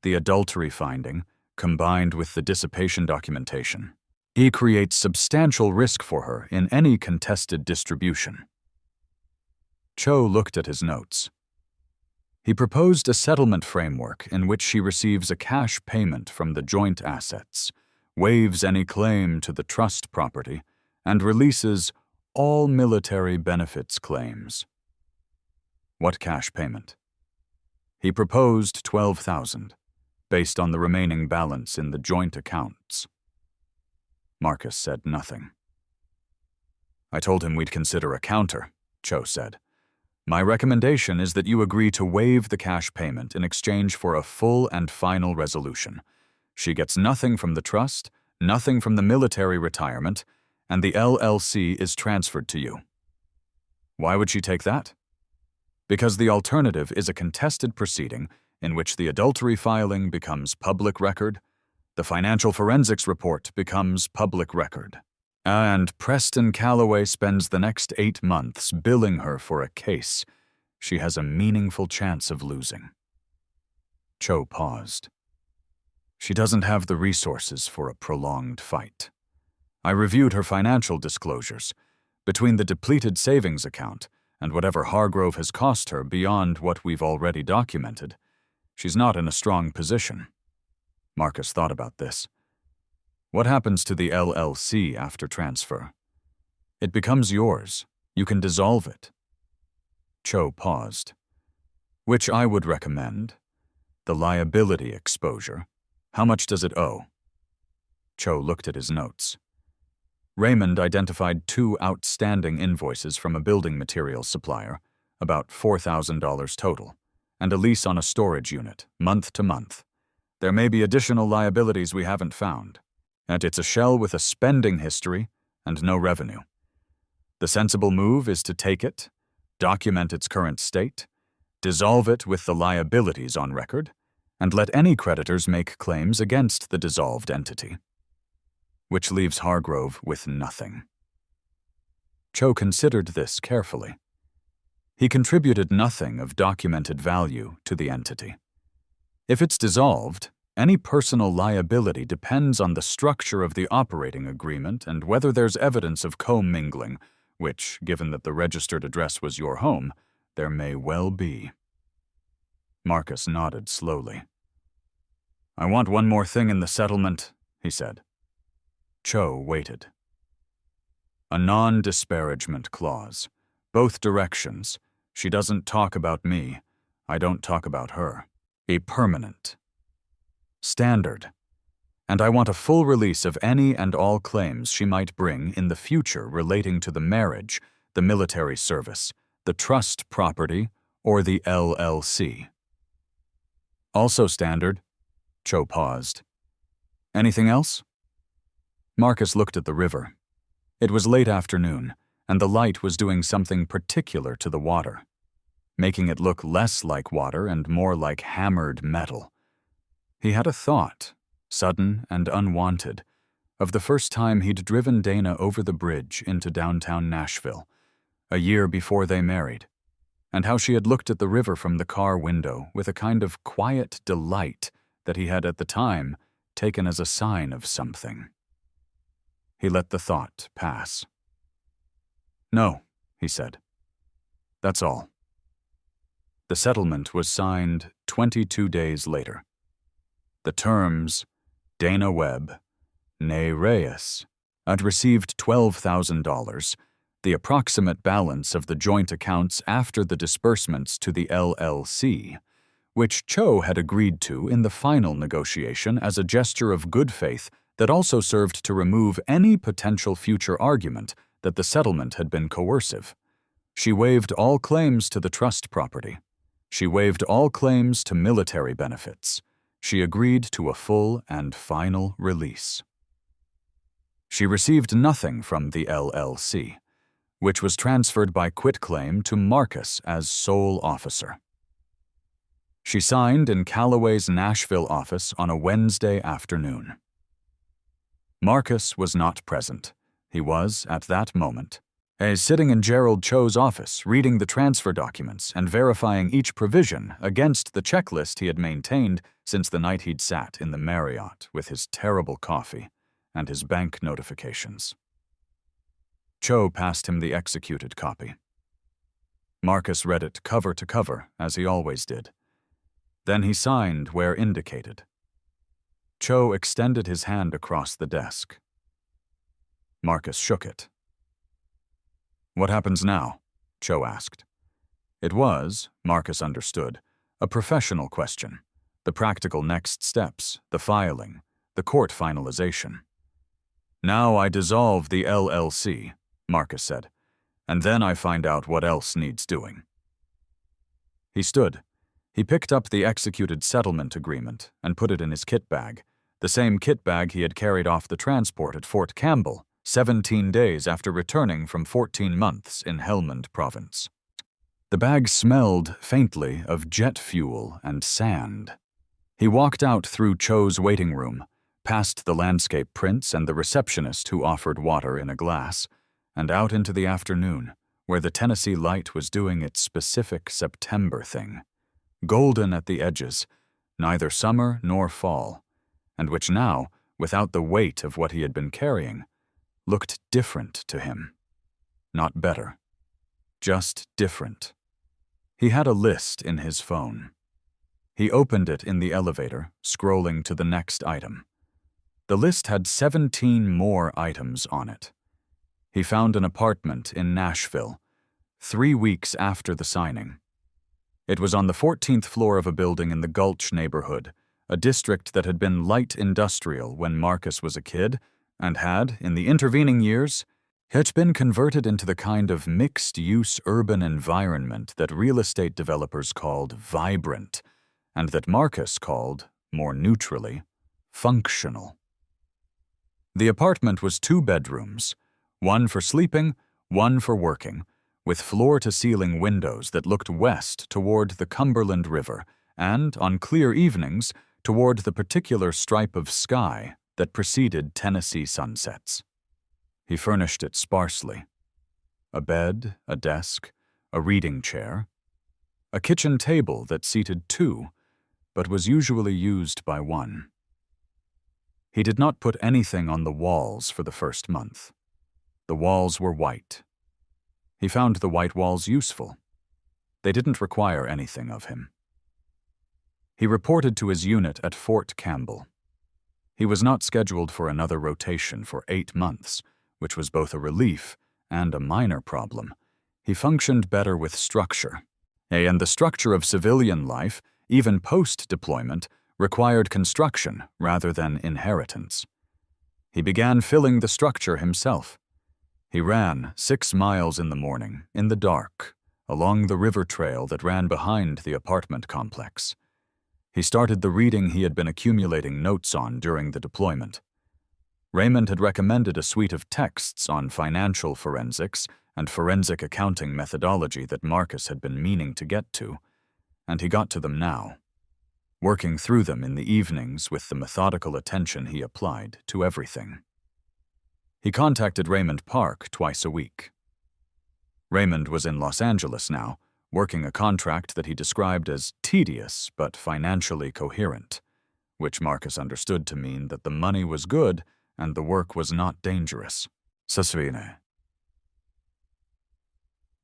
The adultery finding, combined with the dissipation documentation, he creates substantial risk for her in any contested distribution. Cho looked at his notes. He proposed a settlement framework in which she receives a cash payment from the joint assets, waives any claim to the trust property, and releases all military benefits claims. What cash payment? He proposed $12,000, based on the remaining balance in the joint accounts. Marcus said nothing. I told him we'd consider a counter, Cho said. My recommendation is that you agree to waive the cash payment in exchange for a full and final resolution. She gets nothing from the trust, nothing from the military retirement, and the LLC is transferred to you. Why would she take that? Because the alternative is a contested proceeding in which the adultery filing becomes public record, the financial forensics report becomes public record, And Preston Calloway spends the next 8 months billing her for a case she has a meaningful chance of losing. Cho paused. She doesn't have the resources for a prolonged fight. I reviewed her financial disclosures. Between the depleted savings account and whatever Hargrove has cost her beyond what we've already documented, she's not in a strong position. Marcus thought about this. What happens to the LLC after transfer? It becomes yours. You can dissolve it. Cho paused. Which I would recommend. The liability exposure. How much does it owe? Cho looked at his notes. Raymond identified 2 outstanding invoices from a building materials supplier, about $4,000 total, and a lease on a storage unit, month to month. There may be additional liabilities we haven't found, and it's a shell with a spending history and no revenue. The sensible move is to take it, document its current state, dissolve it with the liabilities on record, and let any creditors make claims against the dissolved entity. Which leaves Hargrove with nothing. Cho considered this carefully. He contributed nothing of documented value to the entity. If it's dissolved, any personal liability depends on the structure of the operating agreement and whether there's evidence of commingling, which, given that the registered address was your home, there may well be. Marcus nodded slowly. I want one more thing in the settlement, he said. Cho waited. A non-disparagement clause. Both directions. She doesn't talk about me. I don't talk about her. A permanent. Standard. And I want a full release of any and all claims she might bring in the future relating to the marriage, the military service, the trust property, or the LLC. Also standard. Cho paused. Anything else? Marcus looked at the river. It was late afternoon, and the light was doing something particular to the water, making it look less like water and more like hammered metal. He had a thought, sudden and unwanted, of the first time he'd driven Dana over the bridge into downtown Nashville, a year before they married, and how she had looked at the river from the car window with a kind of quiet delight that he had at the time taken as a sign of something. He let the thought pass. No, he said. That's all. The settlement was signed 22 days later. The terms, Dana Webb, née Reyes, had received $12,000, the approximate balance of the joint accounts after the disbursements to the LLC, which Cho had agreed to in the final negotiation as a gesture of good faith that also served to remove any potential future argument that the settlement had been coercive. She waived all claims to the trust property. She waived all claims to military benefits. She agreed to a full and final release. She received nothing from the LLC, which was transferred by quitclaim to Marcus as sole officer. She signed in Calloway's Nashville office on a Wednesday afternoon. Marcus was not present. He was, at that moment, sitting in Gerald Cho's office, reading the transfer documents and verifying each provision against the checklist he had maintained since the night he'd sat in the Marriott with his terrible coffee and his bank notifications. Cho passed him the executed copy. Marcus read it cover to cover, as he always did. Then he signed where indicated. Cho extended his hand across the desk. Marcus shook it. What happens now? Cho asked. It was, Marcus understood, a professional question. The practical next steps, the filing, the court finalization. Now I dissolve the LLC, Marcus said, and then I find out what else needs doing. He stood. He picked up the executed settlement agreement and put it in his kit bag, the same kit bag he had carried off the transport at Fort Campbell 17 days after returning from 14 months in Helmand Province. The bag smelled faintly of jet fuel and sand. He walked out through Cho's waiting room, past the landscape prints and the receptionist who offered water in a glass, and out into the afternoon, where the Tennessee light was doing its specific September thing, golden at the edges, neither summer nor fall, and which now, without the weight of what he had been carrying, looked different to him. Not better. Just different. He had a list in his phone. He opened it in the elevator, scrolling to the next item. The list had 17 more items on it. He found an apartment in Nashville, 3 weeks after the signing. It was on the 14th floor of a building in the Gulch neighborhood, a district that had been light industrial when Marcus was a kid, and had, in the intervening years, had been converted into the kind of mixed-use urban environment that real estate developers called vibrant, and that Marcus called, more neutrally, functional. The apartment was 2 bedrooms, one for sleeping, one for working, with floor-to-ceiling windows that looked west toward the Cumberland River and, on clear evenings, toward the particular stripe of sky that preceded Tennessee sunsets. He furnished it sparsely. A bed, a desk, a reading chair, a kitchen table that seated 2, but was usually used by 1. He did not put anything on the walls for the first month. The walls were white. He found the white walls useful. They didn't require anything of him. He reported to his unit at Fort Campbell. He was not scheduled for another rotation for 8 months, which was both a relief and a minor problem. He functioned better with structure. And the structure of civilian life, even post-deployment, required construction rather than inheritance. He began filling the structure himself. He ran 6 miles in the morning, in the dark, along the river trail that ran behind the apartment complex. He started the reading he had been accumulating notes on during the deployment. Raymond had recommended a suite of texts on financial forensics and forensic accounting methodology that Marcus had been meaning to get to, and he got to them now, working through them in the evenings with the methodical attention he applied to everything. He contacted Raymond Park twice a week. Raymond was in Los Angeles now, working a contract that he described as tedious but financially coherent, which Marcus understood to mean that the money was good and the work was not dangerous. Sasvine.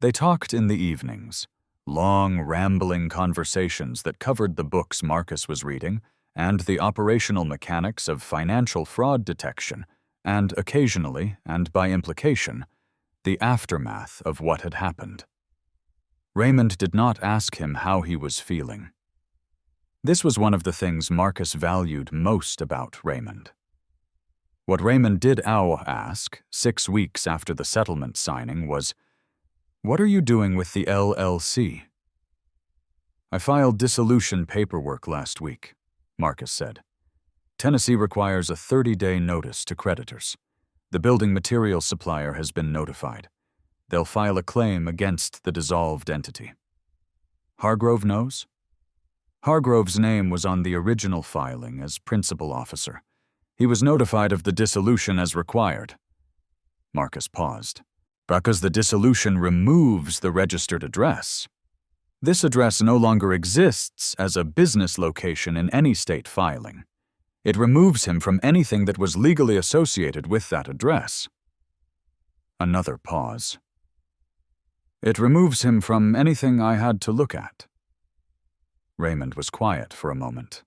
They talked in the evenings, long, rambling conversations that covered the books Marcus was reading and the operational mechanics of financial fraud detection, and occasionally, and by implication, the aftermath of what had happened. Raymond did not ask him how he was feeling. This was one of the things Marcus valued most about Raymond. What Raymond did ask, 6 weeks after the settlement signing, was, "What are you doing with the LLC?" "I filed dissolution paperwork last week," Marcus said. "Tennessee requires a 30-day notice to creditors. The building materials supplier has been notified. They'll file a claim against the dissolved entity." "Hargrove knows?" "Hargrove's name was on the original filing as principal officer. He was notified of the dissolution as required." Marcus paused. "Because the dissolution removes the registered address. This address no longer exists as a business location in any state filing. It removes him from anything that was legally associated with that address." Another pause. "It removes him from anything I had to look at." Raymond was quiet for a moment.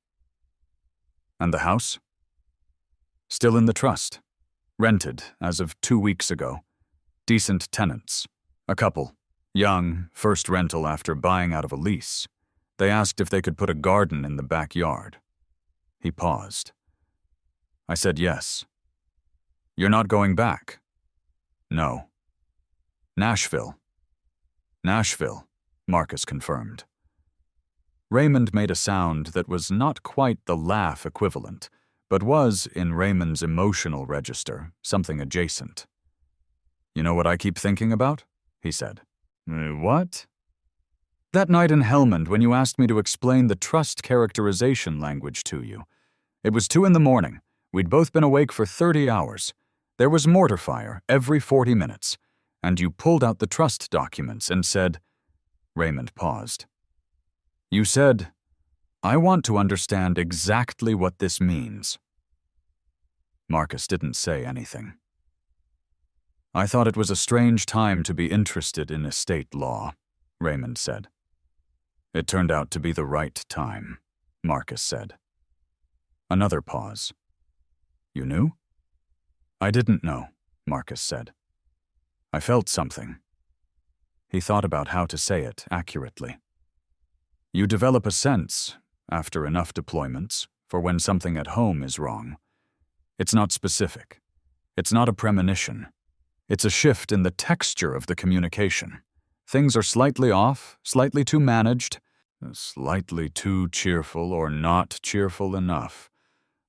"And the house?" "Still in the trust. Rented as of 2 weeks ago. Decent tenants. A couple. Young, first rental after buying out of a lease. They asked if they could put a garden in the backyard." He paused. I said yes. "You're not going back?" "No." "Nashville?" "Nashville," Marcus confirmed. Raymond made a sound that was not quite the laugh equivalent, but was, in Raymond's emotional register, something adjacent. "You know what I keep thinking about?" he said. "What?" "That night in Helmand when you asked me to explain the trust characterization language to you. It was 2 a.m. We'd both been awake for 30 hours. There was mortar fire every 40 minutes. And you pulled out the trust documents and said—" Raymond paused. "You said, 'I want to understand exactly what this means.'" Marcus didn't say anything. "I thought it was a strange time to be interested in estate law," Raymond said. "It turned out to be the right time," Marcus said. Another pause. "You knew?" "I didn't know," Marcus said. "I felt something." He thought about how to say it accurately. "You develop a sense, after enough deployments, for when something at home is wrong. It's not specific. It's not a premonition. It's a shift in the texture of the communication. Things are slightly off, slightly too managed, slightly too cheerful or not cheerful enough.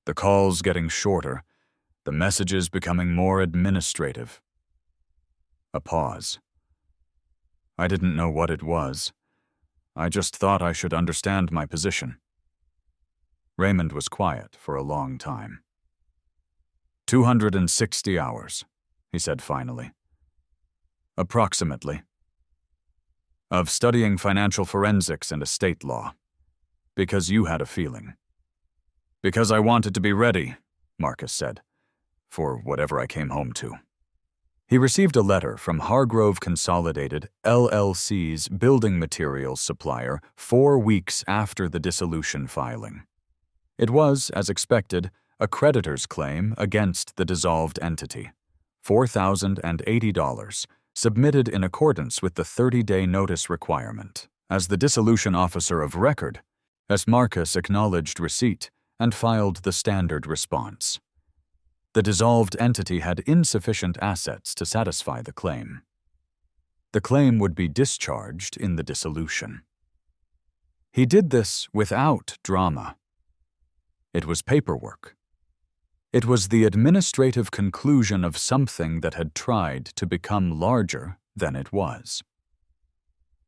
The calls getting shorter, the messages becoming more administrative." A pause. "I didn't know what it was. I just thought I should understand my position." Raymond was quiet for a long time. 260 hours, he said finally. "Approximately. Of studying financial forensics and estate law. Because you had a feeling." "Because I wanted to be ready," Marcus said, "for whatever I came home to." He received a letter from Hargrove Consolidated, LLC's building materials supplier 4 weeks after the dissolution filing. It was, as expected, a creditor's claim against the dissolved entity, $4,080, submitted in accordance with the 30-day notice requirement. As the dissolution officer of record, as Marcus acknowledged receipt and filed the standard response. The dissolved entity had insufficient assets to satisfy the claim. The claim would be discharged in the dissolution. He did this without drama. It was paperwork. It was the administrative conclusion of something that had tried to become larger than it was.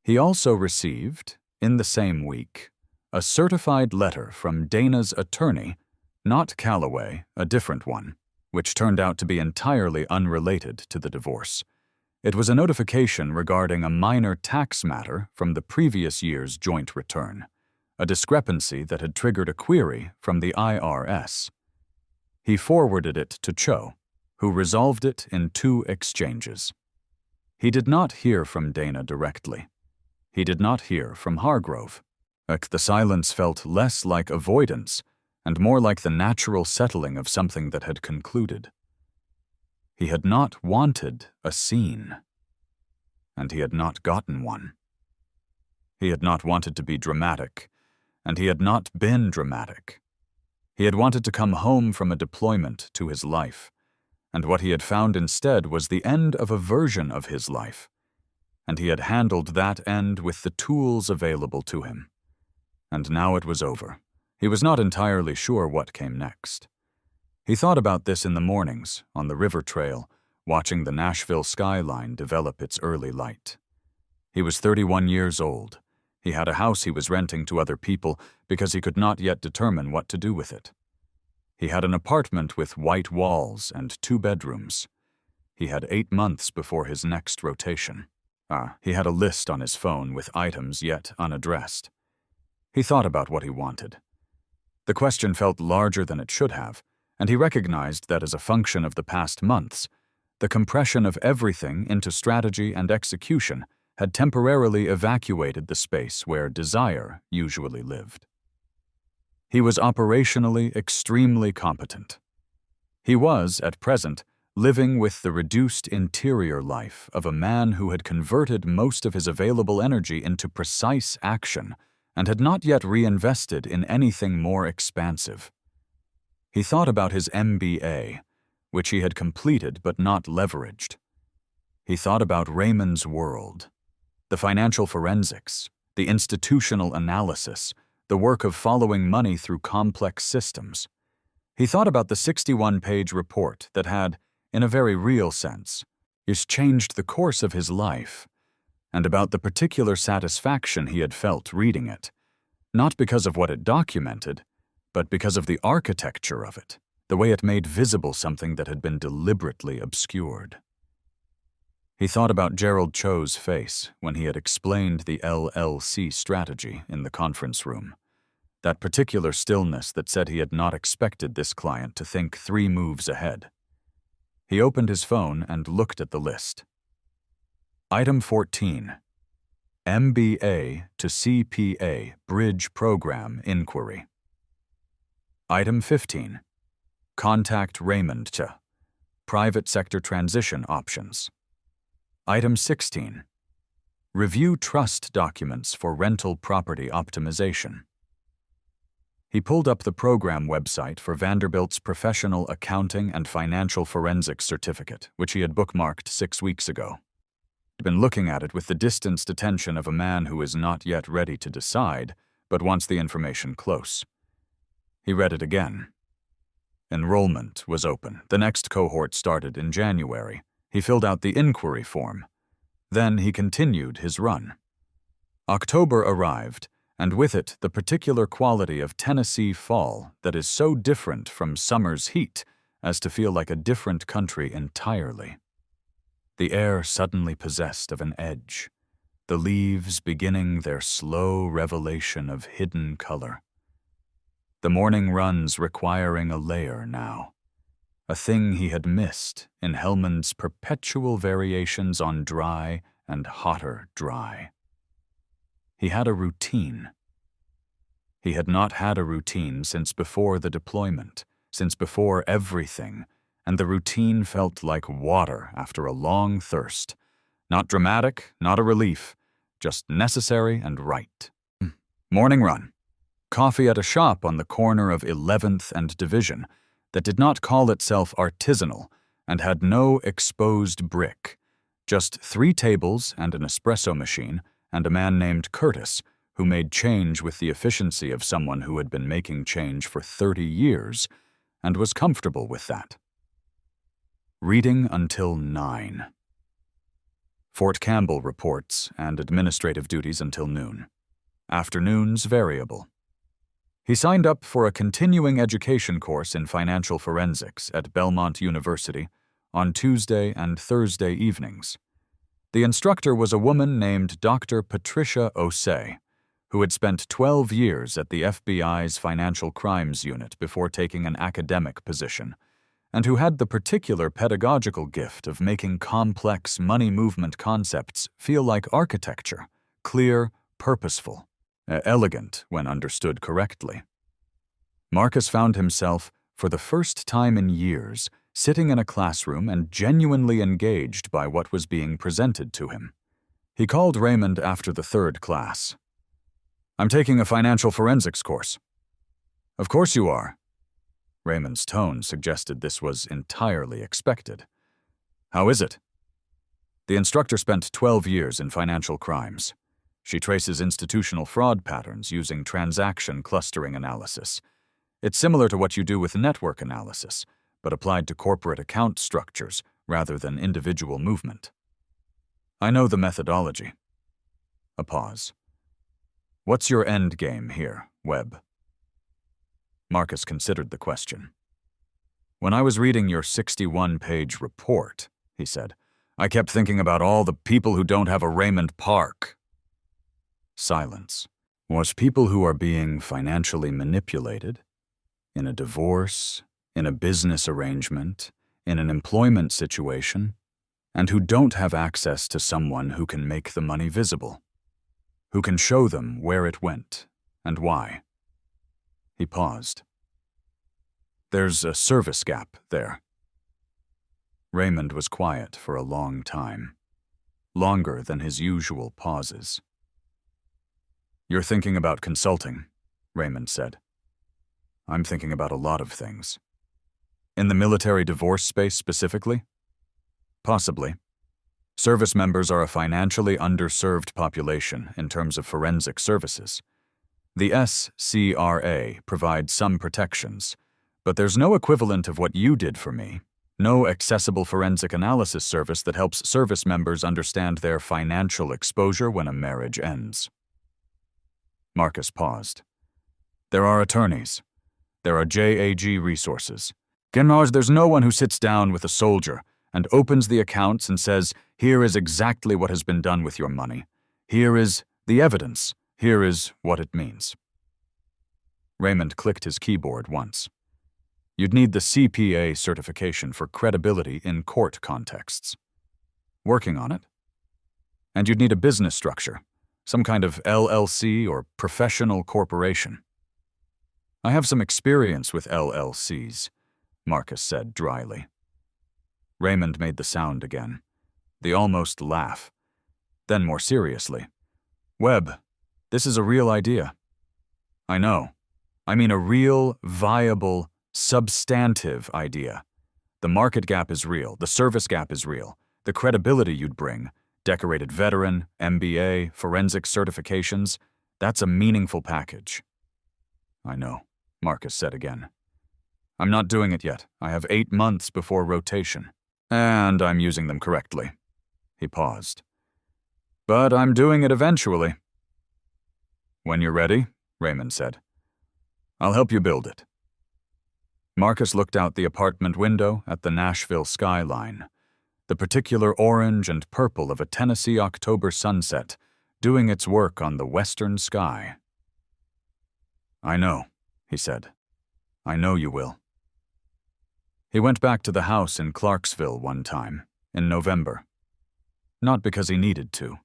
He also received, in the same week, a certified letter from Dana's attorney, not Calloway, a different one, which turned out to be entirely unrelated to the divorce. It was a notification regarding a minor tax matter from the previous year's joint return, a discrepancy that had triggered a query from the IRS. He forwarded it to Cho, who resolved it in 2 exchanges. He did not hear from Dana directly. He did not hear from Hargrove. The silence felt less like avoidance and more like the natural settling of something that had concluded. He had not wanted a scene, and he had not gotten one. He had not wanted to be dramatic, and he had not been dramatic. He had wanted to come home from a deployment to his life, and what he had found instead was the end of a version of his life, and he had handled that end with the tools available to him. And now it was over. He was not entirely sure what came next. He thought about this in the mornings, on the river trail, watching the Nashville skyline develop its early light. He was 31 years old. He had a house he was renting to other people because he could not yet determine what to do with it. He had an apartment with white walls and 2 bedrooms. He had 8 months before his next rotation. He had a list on his phone with items yet unaddressed. He thought about what he wanted. The question felt larger than it should have, and he recognized that as a function of the past months, the compression of everything into strategy and execution had temporarily evacuated the space where desire usually lived. He was operationally extremely competent. He was, at present, living with the reduced interior life of a man who had converted most of his available energy into precise action and had not yet reinvested in anything more expansive. He thought about his MBA, which he had completed but not leveraged. He thought about Raymond's world, the financial forensics, the institutional analysis, the work of following money through complex systems. He thought about the 61-page report that had, in a very real sense, changed the course of his life, and about the particular satisfaction he had felt reading it, not because of what it documented, but because of the architecture of it, the way it made visible something that had been deliberately obscured. He thought about Gerald Cho's face when he had explained the LLC strategy in the conference room, that particular stillness that said he had not expected this client to think 3 moves ahead. He opened his phone and looked at the list. Item 14. MBA to CPA Bridge Program Inquiry. Item 15. Contact Raymond to Private Sector Transition Options. Item 16. Review trust documents for rental property optimization. He pulled up the program website for Vanderbilt's Professional Accounting and Financial Forensics Certificate, which he had bookmarked 6 weeks ago. He'd been looking at it with the distanced attention of a man who is not yet ready to decide, but wants the information close. He read it again. Enrollment was open. The next cohort started in January. He filled out the inquiry form. Then he continued his run. October arrived, and with it the particular quality of Tennessee fall that is so different from summer's heat as to feel like a different country entirely. The air suddenly possessed of an edge, the leaves beginning their slow revelation of hidden color. The morning runs requiring a layer now, a thing he had missed in Hellman's perpetual variations on dry and hotter dry. He had a routine. He had not had a routine since before the deployment, since before everything, and the routine felt like water after a long thirst. Not dramatic, not a relief, just necessary and right. Morning run. Coffee at a shop on the corner of 11th and Division that did not call itself artisanal and had no exposed brick, just 3 tables and an espresso machine and a man named Curtis who made change with the efficiency of someone who had been making change for 30 years and was comfortable with that. Reading until 9. Fort Campbell reports and administrative duties until noon. Afternoons variable. He signed up for a continuing education course in financial forensics at Belmont University on Tuesday and Thursday evenings. The instructor was a woman named Dr. Patricia Osei, who had spent 12 years at the FBI's Financial Crimes Unit before taking an academic position, and who had the particular pedagogical gift of making complex money movement concepts feel like architecture, clear, purposeful, elegant when understood correctly. Marcus found himself, for the first time in years, sitting in a classroom and genuinely engaged by what was being presented to him. He called Raymond after the 3rd class. "I'm taking a financial forensics course." "Of course you are." Raymond's tone suggested this was entirely expected. "How is it?" The instructor spent 12 years in financial crimes. She traces institutional fraud patterns using transaction clustering analysis. It's similar to what you do with network analysis, but applied to corporate account structures rather than individual movement. "I know the methodology." A pause. "What's your end game here, Webb?" Marcus considered the question. "When I was reading your 61-page report," he said, "I kept thinking about all the people who don't have a Raymond Park." Silence. Was people who are being financially manipulated? In a divorce, in a business arrangement, in an employment situation, and who don't have access to someone who can make the money visible, who can show them where it went and why. He paused. "There's a service gap there." Raymond was quiet for a long time, longer than his usual pauses. "You're thinking about consulting," Raymond said. "I'm thinking about a lot of things." "In the military divorce space specifically?" "Possibly. Service members are a financially underserved population in terms of forensic services. The SCRA provides some protections, but there's no equivalent of what you did for me, no accessible forensic analysis service that helps service members understand their financial exposure when a marriage ends." Marcus paused. "There are attorneys. There are JAG resources. Genmars, there's no one who sits down with a soldier and opens the accounts and says, here is exactly what has been done with your money. Here is the evidence. Here is what it means. Raymond clicked his keyboard once. You'd need the CPA certification for credibility in court contexts. Working on it. And you'd need a business structure, some kind of LLC or professional corporation. I have some experience with LLCs, Marcus said dryly. Raymond made the sound again, the almost laugh. Then more seriously, Webb, this is a real idea. I know. I mean a real, viable, substantive idea. The market gap is real, the service gap is real, the credibility you'd bring, decorated veteran, MBA, forensic certifications, that's a meaningful package. I know, Marcus said again. I'm not doing it yet. I have 8 months before rotation. And I'm using them correctly. He paused. But I'm doing it eventually. When you're ready, Raymond said. I'll help you build it. Marcus looked out the apartment window at the Nashville skyline, the particular orange and purple of a Tennessee October sunset doing its work on the western sky. I know, he said. I know you will. He went back to the house in Clarksville one time, in November. Not because he needed to.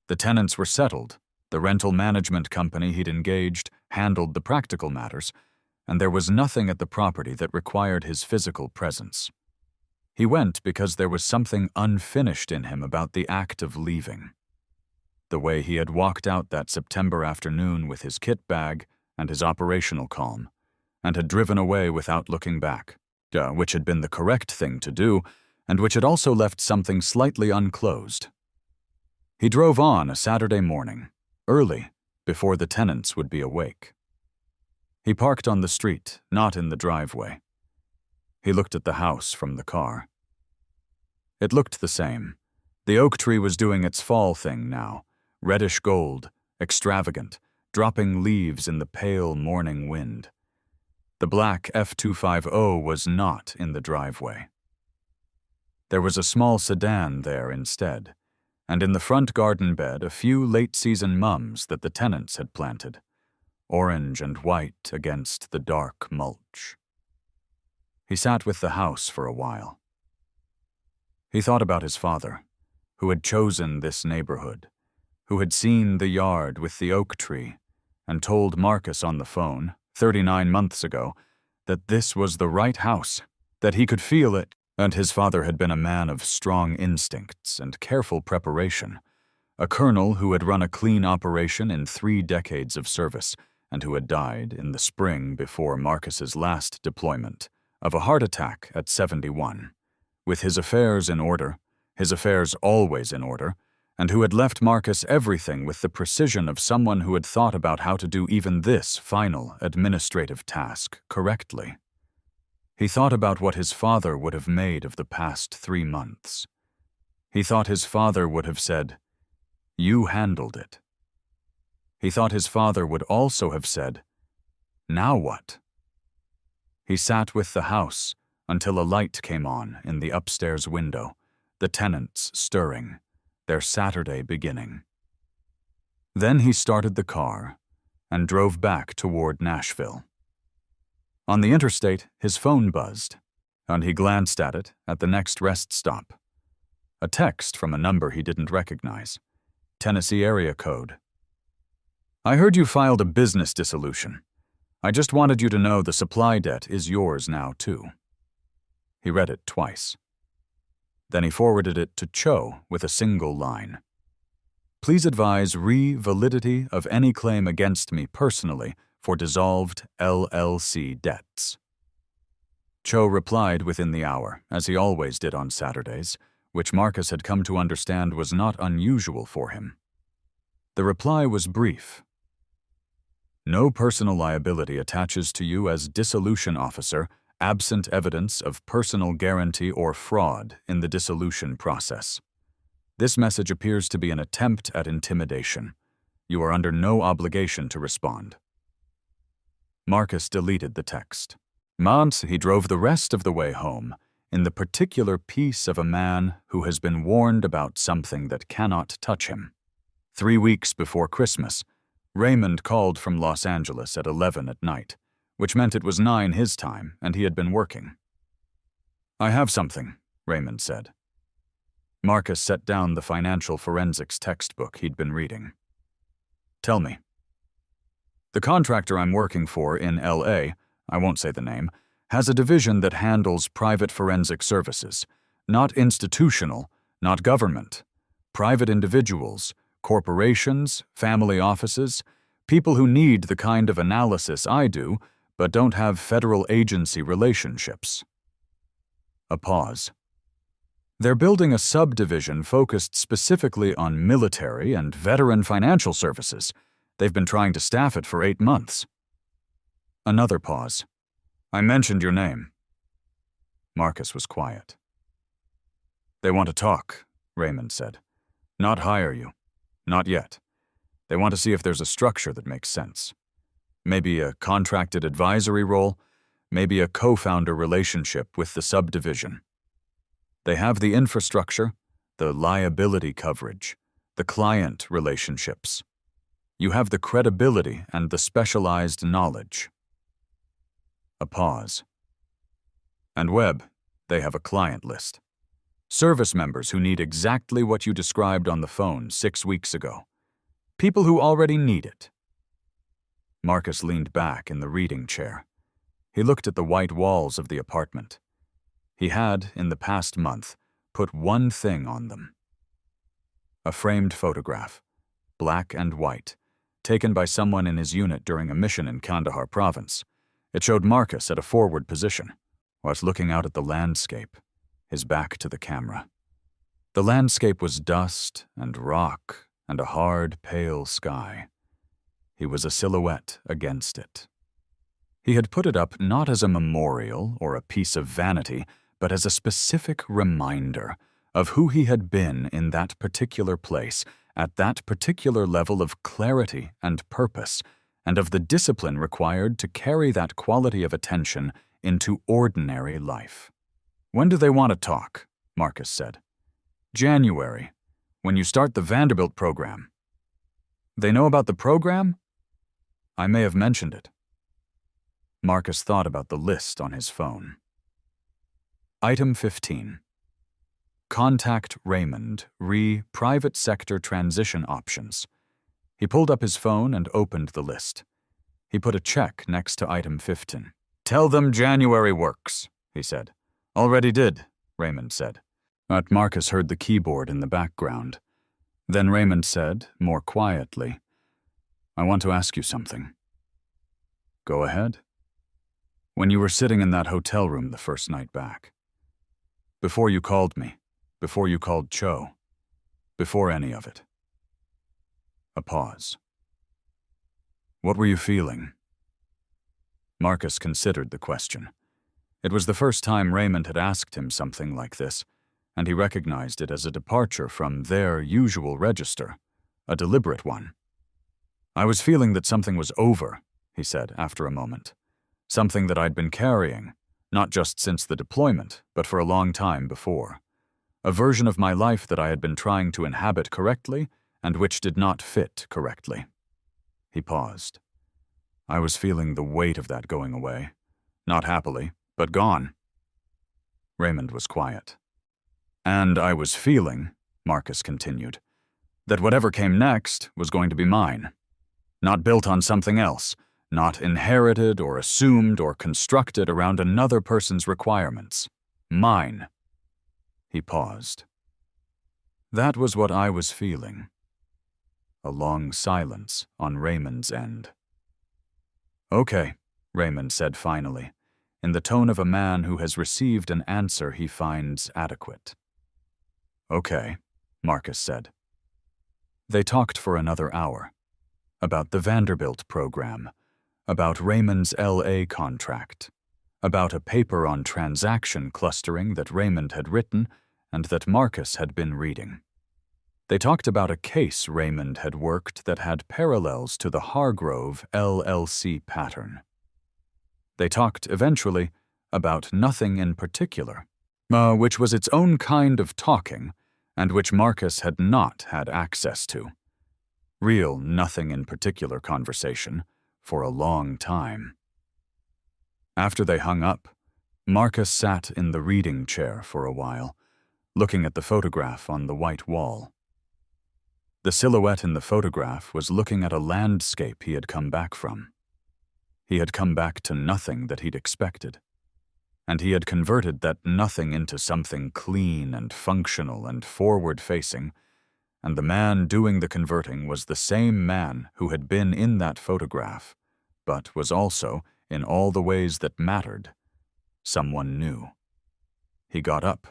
The tenants were settled, the rental management company he'd engaged handled the practical matters, and there was nothing at the property that required his physical presence. He went because there was something unfinished in him about the act of leaving. The way he had walked out that September afternoon with his kit bag and his operational calm, and had driven away without looking back, which had been the correct thing to do, and which had also left something slightly unclosed. He drove on a Saturday morning, early, before the tenants would be awake. He parked on the street, not in the driveway. He looked at the house from the car. It looked the same. The oak tree was doing its fall thing now, reddish gold, extravagant, dropping leaves in the pale morning wind. The black F250 was not in the driveway. There was a small sedan there instead, and in the front garden bed a few late-season mums that the tenants had planted, orange and white against the dark mulch. He sat with the house for a while. He thought about his father, who had chosen this neighborhood, who had seen the yard with the oak tree, and told Marcus on the phone, 39 months ago, that this was the right house, that he could feel it, and his father had been a man of strong instincts and careful preparation, a colonel who had run a clean operation in 3 decades of service, and who had died in the spring before Marcus's last deployment, of a heart attack at 71, with his affairs in order, his affairs always in order, and who had left Marcus everything with the precision of someone who had thought about how to do even this final administrative task correctly. He thought about what his father would have made of the past 3 months. He thought his father would have said, "You handled it." He thought his father would also have said, "Now what?" He sat with the house until a light came on in the upstairs window, the tenants stirring, their Saturday beginning. Then he started the car and drove back toward Nashville. On the interstate, his phone buzzed, and he glanced at it at the next rest stop. A text from a number he didn't recognize. Tennessee area code. "I heard you filed a business dissolution. I just wanted you to know the supply debt is yours now, too." He read it twice. Then he forwarded it to Cho with a single line. "Please advise re-validity of any claim against me personally for dissolved LLC debts." Cho replied within the hour, as he always did on Saturdays, which Marcus had come to understand was not unusual for him. The reply was brief. "No personal liability attaches to you as dissolution officer absent evidence of personal guarantee or fraud in the dissolution process. This message appears to be an attempt at intimidation. You are under no obligation to respond." Marcus deleted the text. But he drove the rest of the way home in the particular peace of a man who has been warned about something that cannot touch him. 3 weeks before Christmas, Raymond called from Los Angeles at 11 at night, which meant it was 9 his time and he had been working. "I have something," Raymond said. Marcus set down the financial forensics textbook he'd been reading. "Tell me." "The contractor I'm working for in L.A., I won't say the name, has a division that handles private forensic services, not institutional, not government, private individuals, corporations, family offices, people who need the kind of analysis I do, but don't have federal agency relationships." A pause. "They're building a subdivision focused specifically on military and veteran financial services. They've been trying to staff it for 8 months. Another pause. "I mentioned your name." Marcus was quiet. "They want to talk," Raymond said. "Not hire you. Not yet. They want to see if there's a structure that makes sense. Maybe a contracted advisory role, maybe a co-founder relationship with the subdivision. They have the infrastructure, the liability coverage, the client relationships. You have the credibility and the specialized knowledge." A pause. "And Webb, they have a client list. Service members who need exactly what you described on the phone 6 weeks ago. People who already need it." Marcus leaned back in the reading chair. He looked at the white walls of the apartment. He had, in the past month, put one thing on them. A framed photograph, black and white, taken by someone in his unit during a mission in Kandahar province. It showed Marcus at a forward position, whilst looking out at the landscape, his back to the camera. The landscape was dust and rock and a hard, pale sky. He was a silhouette against it. He had put it up not as a memorial or a piece of vanity, but as a specific reminder of who he had been in that particular place, at that particular level of clarity and purpose, and of the discipline required to carry that quality of attention into ordinary life. "When do they want to talk?" Marcus said. "January, when you start the Vanderbilt program." "They know about the program?" "I may have mentioned it." Marcus thought about the list on his phone. Item 15. Contact Raymond, Private Sector Transition Options. He pulled up his phone and opened the list. He put a check next to item 15. "Tell them January works," he said. "Already did," Raymond said. But Marcus heard the keyboard in the background. Then Raymond said, more quietly, "I want to ask you something." "Go ahead." "When you were sitting in that hotel room the first night back, before you called me, before you called Cho, before any of it." A pause. "What were you feeling?" Marcus considered the question. It was the first time Raymond had asked him something like this, and he recognized it as a departure from their usual register, a deliberate one. "I was feeling that something was over," he said after a moment. "Something that I'd been carrying, not just since the deployment, but for a long time before. A version of my life that I had been trying to inhabit correctly and which did not fit correctly." He paused. "I was feeling the weight of that going away. Not happily, but gone." Raymond was quiet. "And I was feeling," Marcus continued, "that whatever came next was going to be mine. Not built on something else, not inherited or assumed or constructed around another person's requirements. Mine." He paused. "That was what I was feeling." A long silence on Raymond's end. "Okay," Raymond said finally, in the tone of a man who has received an answer he finds adequate. "Okay," Marcus said. They talked for another hour. About the Vanderbilt program, about Raymond's L.A. contract, about a paper on transaction clustering that Raymond had written and that Marcus had been reading. They talked about a case Raymond had worked that had parallels to the Hargrove LLC pattern. They talked, eventually, about nothing in particular, which was its own kind of talking, and which Marcus had not had access to. Real nothing in particular conversation for a long time. After they hung up, Marcus sat in the reading chair for a while, looking at the photograph on the white wall. The silhouette in the photograph was looking at a landscape he had come back from. He had come back to nothing that he'd expected, and he had converted that nothing into something clean and functional and forward-facing, and the man doing the converting was the same man who had been in that photograph, but was also, in all the ways that mattered, someone new. He got up.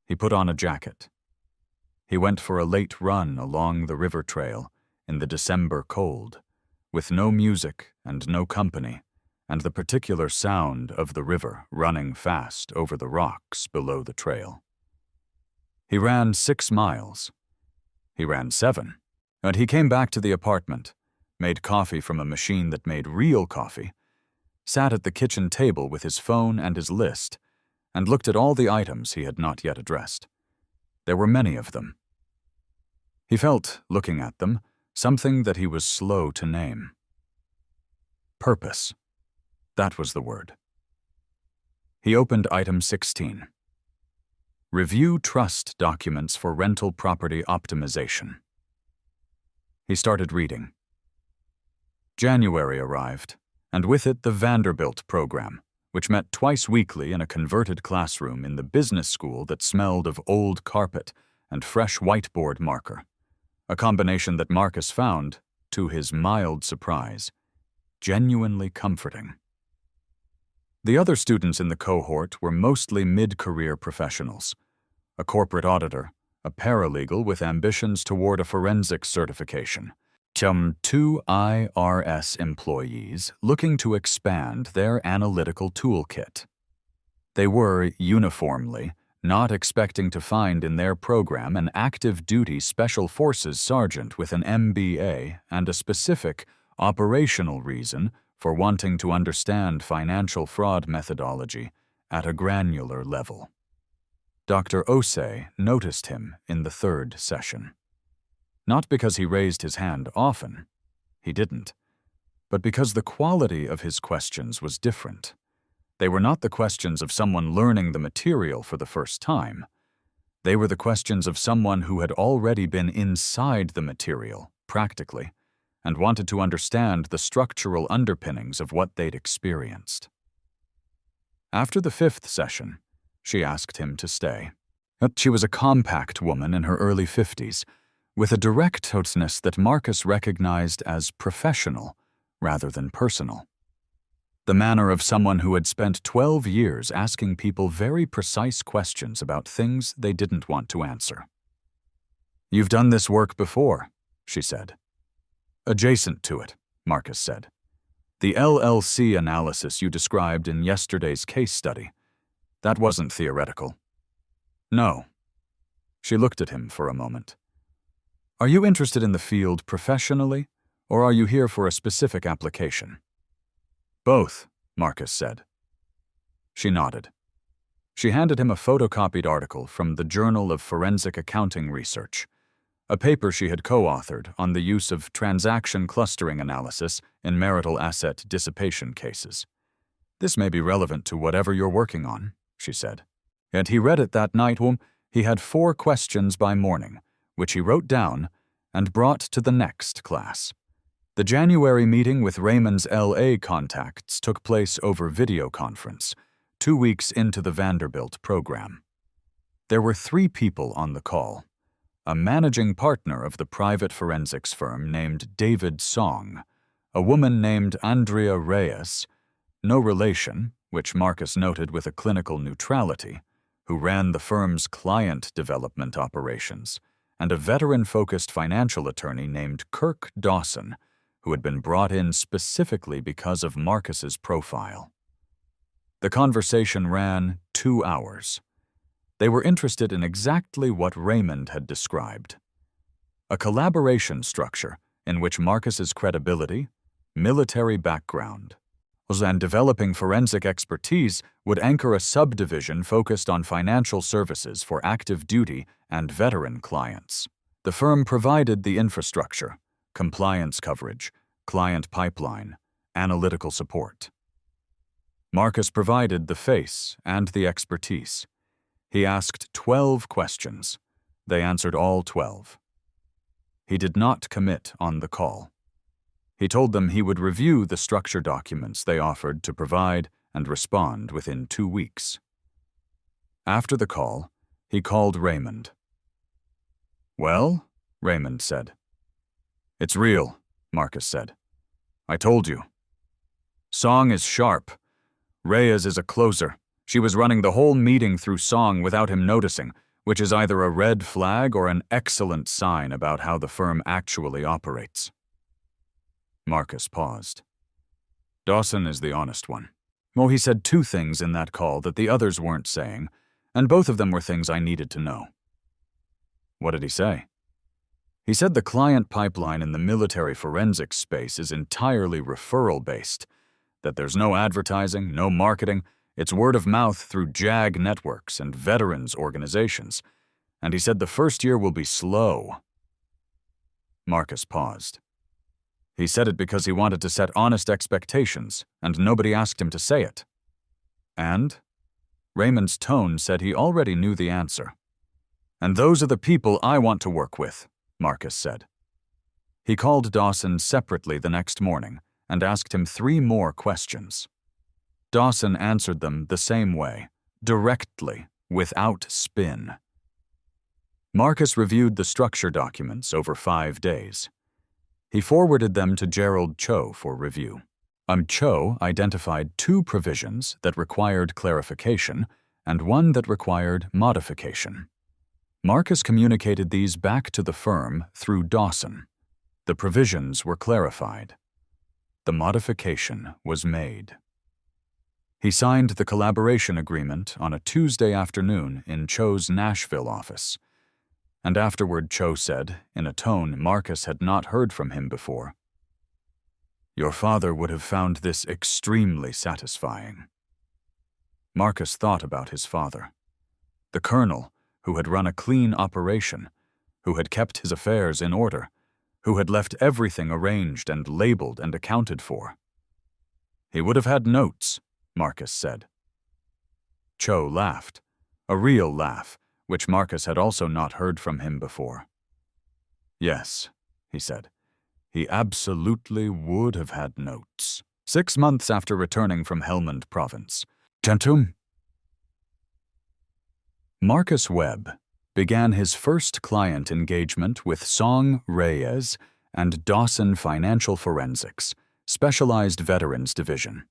He put on a jacket. He went for a late run along the river trail in the December cold, with no music and no company, and the particular sound of the river running fast over the rocks below the trail. He ran 6 miles. He ran 7, and he came back to the apartment, made coffee from a machine that made real coffee, sat at the kitchen table with his phone and his list, and looked at all the items he had not yet addressed. There were many of them. He felt, looking at them, something that he was slow to name. Purpose. That was the word. He opened item 16. Review trust documents for rental property optimization. He started reading. January arrived, and with it the Vanderbilt program, which met twice weekly in a converted classroom in the business school that smelled of old carpet and fresh whiteboard marker, a combination that Marcus found, to his mild surprise, genuinely comforting. The other students in the cohort were mostly mid-career professionals, a corporate auditor, a paralegal with ambitions toward a forensics certification, some 2 IRS employees looking to expand their analytical toolkit. They were, uniformly, not expecting to find in their program an active-duty Special Forces sergeant with an MBA and a specific, operational reason for wanting to understand financial fraud methodology at a granular level. Dr. Osei noticed him in the 3rd session. Not because he raised his hand often, he didn't, but because the quality of his questions was different. They were not the questions of someone learning the material for the first time. They were the questions of someone who had already been inside the material, practically, and wanted to understand the structural underpinnings of what they'd experienced. After the 5th session, she asked him to stay. She was a compact woman in her early 50s, with a directness that Marcus recognized as professional rather than personal. The manner of someone who had spent 12 years asking people very precise questions about things they didn't want to answer. "You've done this work before," she said. "Adjacent to it," Marcus said. "The LLC analysis you described in yesterday's case study, that wasn't theoretical." "No." She looked at him for a moment. "Are you interested in the field professionally, or are you here for a specific application?" "Both," Marcus said. She nodded. She handed him a photocopied article from the Journal of Forensic Accounting Research, a paper she had co-authored on the use of transaction clustering analysis in marital asset dissipation cases. "This may be relevant to whatever you're working on," she said. And he read it that night. He had 4 questions by morning, which he wrote down and brought to the next class. The January meeting with Raymond's LA contacts took place over video conference, 2 weeks into the Vanderbilt program. There were 3 people on the call. A managing partner of the private forensics firm named David Song, a woman named Andrea Reyes, no relation, which Marcus noted with a clinical neutrality, who ran the firm's client development operations, and a veteran-focused financial attorney named Kirk Dawson, who had been brought in specifically because of Marcus's profile. The conversation ran 2 hours. They were interested in exactly what Raymond had described: a collaboration structure in which Marcus's credibility, military background, and developing forensic expertise would anchor a subdivision focused on financial services for active duty and veteran clients. The firm provided the infrastructure, compliance coverage, client pipeline, analytical support. Marcus provided the face and the expertise. He asked 12 questions. They answered all 12. He did not commit on the call. He told them he would review the structure documents they offered to provide and respond within 2 weeks. After the call, he called Raymond. "Well," Raymond said. "It's real," Marcus said. "I told you. Song is sharp. Reyes is a closer. She was running the whole meeting through Song without him noticing, which is either a red flag or an excellent sign about how the firm actually operates." Marcus paused. "Dawson is the honest one. Well, he said 2 things in that call that the others weren't saying, and both of them were things I needed to know." "What did he say?" "He said the client pipeline in the military forensics space is entirely referral-based, that there's no advertising, no marketing, it's word of mouth through JAG networks and veterans organizations, and he said the first year will be slow." Marcus paused. "He said it because he wanted to set honest expectations, and nobody asked him to say it." "And?" Raymond's tone said he already knew the answer. "And those are the people I want to work with," Marcus said. He called Dawson separately the next morning and asked him 3 more questions. Dawson answered them the same way, directly, without spin. Marcus reviewed the structure documents over 5 days. He forwarded them to Gerald Cho for review. Cho identified 2 provisions that required clarification and 1 that required modification. Marcus communicated these back to the firm through Dawson. The provisions were clarified. The modification was made. He signed the collaboration agreement on a Tuesday afternoon in Cho's Nashville office. And afterward, Cho said, in a tone Marcus had not heard from him before, "Your father would have found this extremely satisfying." Marcus thought about his father. The colonel, who had run a clean operation, who had kept his affairs in order, who had left everything arranged and labeled and accounted for. "He would have had notes," Marcus said. Cho laughed, a real laugh, which Marcus had also not heard from him before. "Yes," he said, "he absolutely would have had notes." 6 months after returning from Helmand Province, Gentlemen, Marcus Webb began his first client engagement with Song Reyes and Dawson Financial Forensics, Specialized Veterans Division.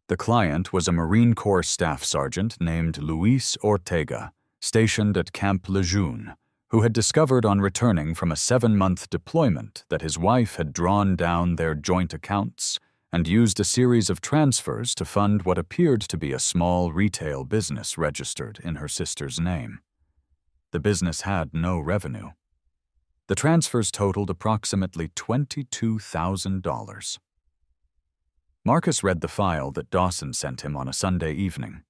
The client was a Marine Corps Staff Sergeant named Luis Ortega, stationed at Camp Lejeune, who had discovered on returning from a 7-month deployment that his wife had drawn down their joint accounts and used a series of transfers to fund what appeared to be a small retail business registered in her sister's name. The business had no revenue. The transfers totaled approximately $22,000. Marcus read the file that Dawson sent him on a Sunday evening.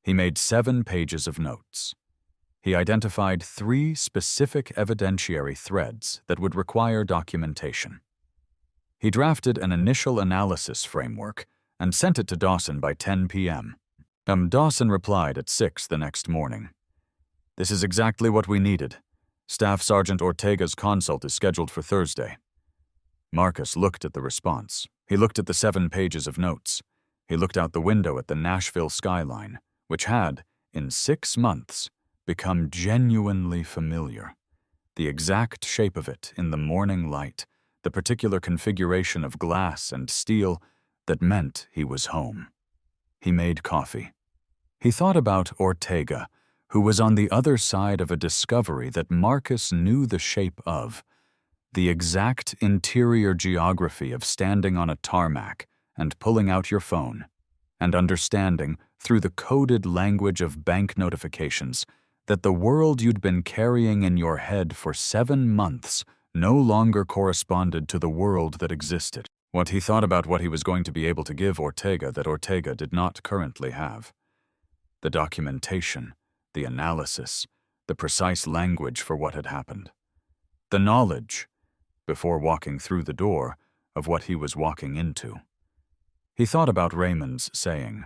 He made 7 pages of notes. He identified 3 specific evidentiary threads that would require documentation. He drafted an initial analysis framework and sent it to Dawson by 10 p.m. Dawson replied at 6 the next morning. "This is exactly what we needed. Staff Sergeant Ortega's consult is scheduled for Thursday." Marcus looked at the response. He looked at the 7 pages of notes. He looked out the window at the Nashville skyline, which had, in 6 months, become genuinely familiar. The exact shape of it in the morning light, the particular configuration of glass and steel that meant he was home. He made coffee. He thought about Ortega, who was on the other side of a discovery that Marcus knew the shape of, the exact interior geography of standing on a tarmac and pulling out your phone, and understanding, through the coded language of bank notifications, that the world you'd been carrying in your head for 7 months no longer corresponded to the world that existed. What he thought about what he was going to be able to give Ortega that Ortega did not currently have. The documentation, the analysis, the precise language for what had happened. The knowledge, before walking through the door, of what he was walking into. He thought about Raymond's saying,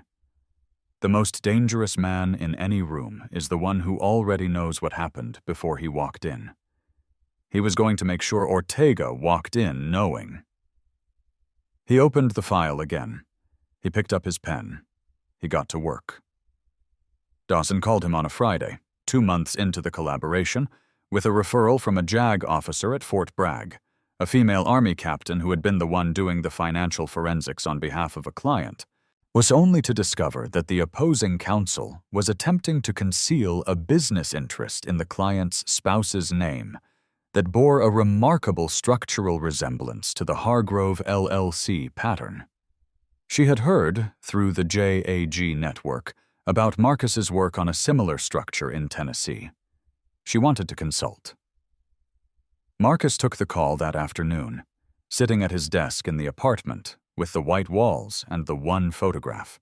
"The most dangerous man in any room is the one who already knows what happened before he walked in." He was going to make sure Ortega walked in knowing. He opened the file again. He picked up his pen. He got to work. Dawson called him on a Friday, 2 months into the collaboration, with a referral from a JAG officer at Fort Bragg, a female Army captain who had been the one doing the financial forensics on behalf of a client, was only to discover that the opposing counsel was attempting to conceal a business interest in the client's spouse's name that bore a remarkable structural resemblance to the Hargrove LLC pattern. She had heard, through the JAG network, about Marcus's work on a similar structure in Tennessee. She wanted to consult. Marcus took the call that afternoon, sitting at his desk in the apartment with the white walls and the one photograph.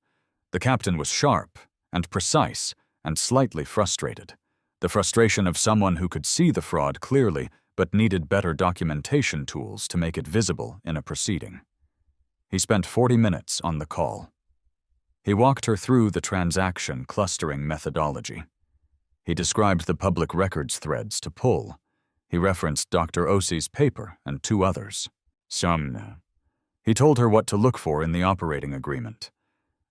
The captain was sharp and precise and slightly frustrated, the frustration of someone who could see the fraud clearly but needed better documentation tools to make it visible in a proceeding. He spent 40 minutes on the call. He walked her through the transaction clustering methodology. He described the public records threads to pull. He referenced Dr. Osei's paper and 2 others. He told her what to look for in the operating agreement.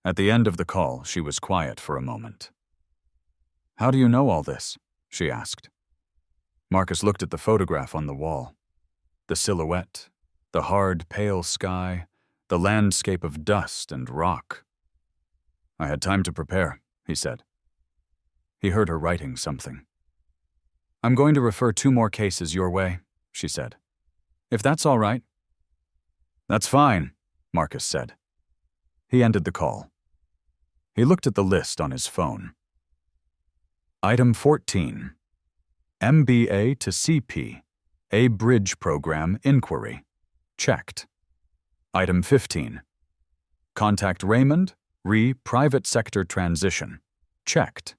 At the end of the call, she was quiet for a moment. "How do you know all this?" she asked. Marcus looked at the photograph on the wall. The silhouette, the hard, pale sky, the landscape of dust and rock. "I had time to prepare," he said. He heard her writing something. "I'm going to refer 2 more cases your way," she said. "If that's all right." "That's fine," Marcus said. He ended the call. He looked at the list on his phone. Item 14. MBA to CP, A Bridge Program Inquiry. Checked. Item 15. Contact Raymond, Private Sector Transition. Checked.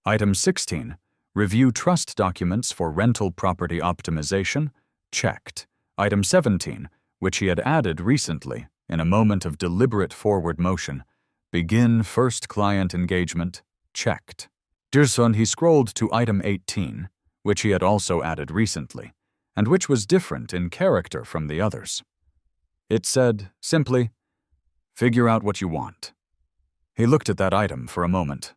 Item 16. Review trust documents for rental property optimization. Checked. Item 17, which he had added recently in a moment of deliberate forward motion. Begin first client engagement. Checked. Dearson, he scrolled to item 18, which he had also added recently, and which was different in character from the others. It said, simply, "Figure out what you want." He looked at that item for a moment.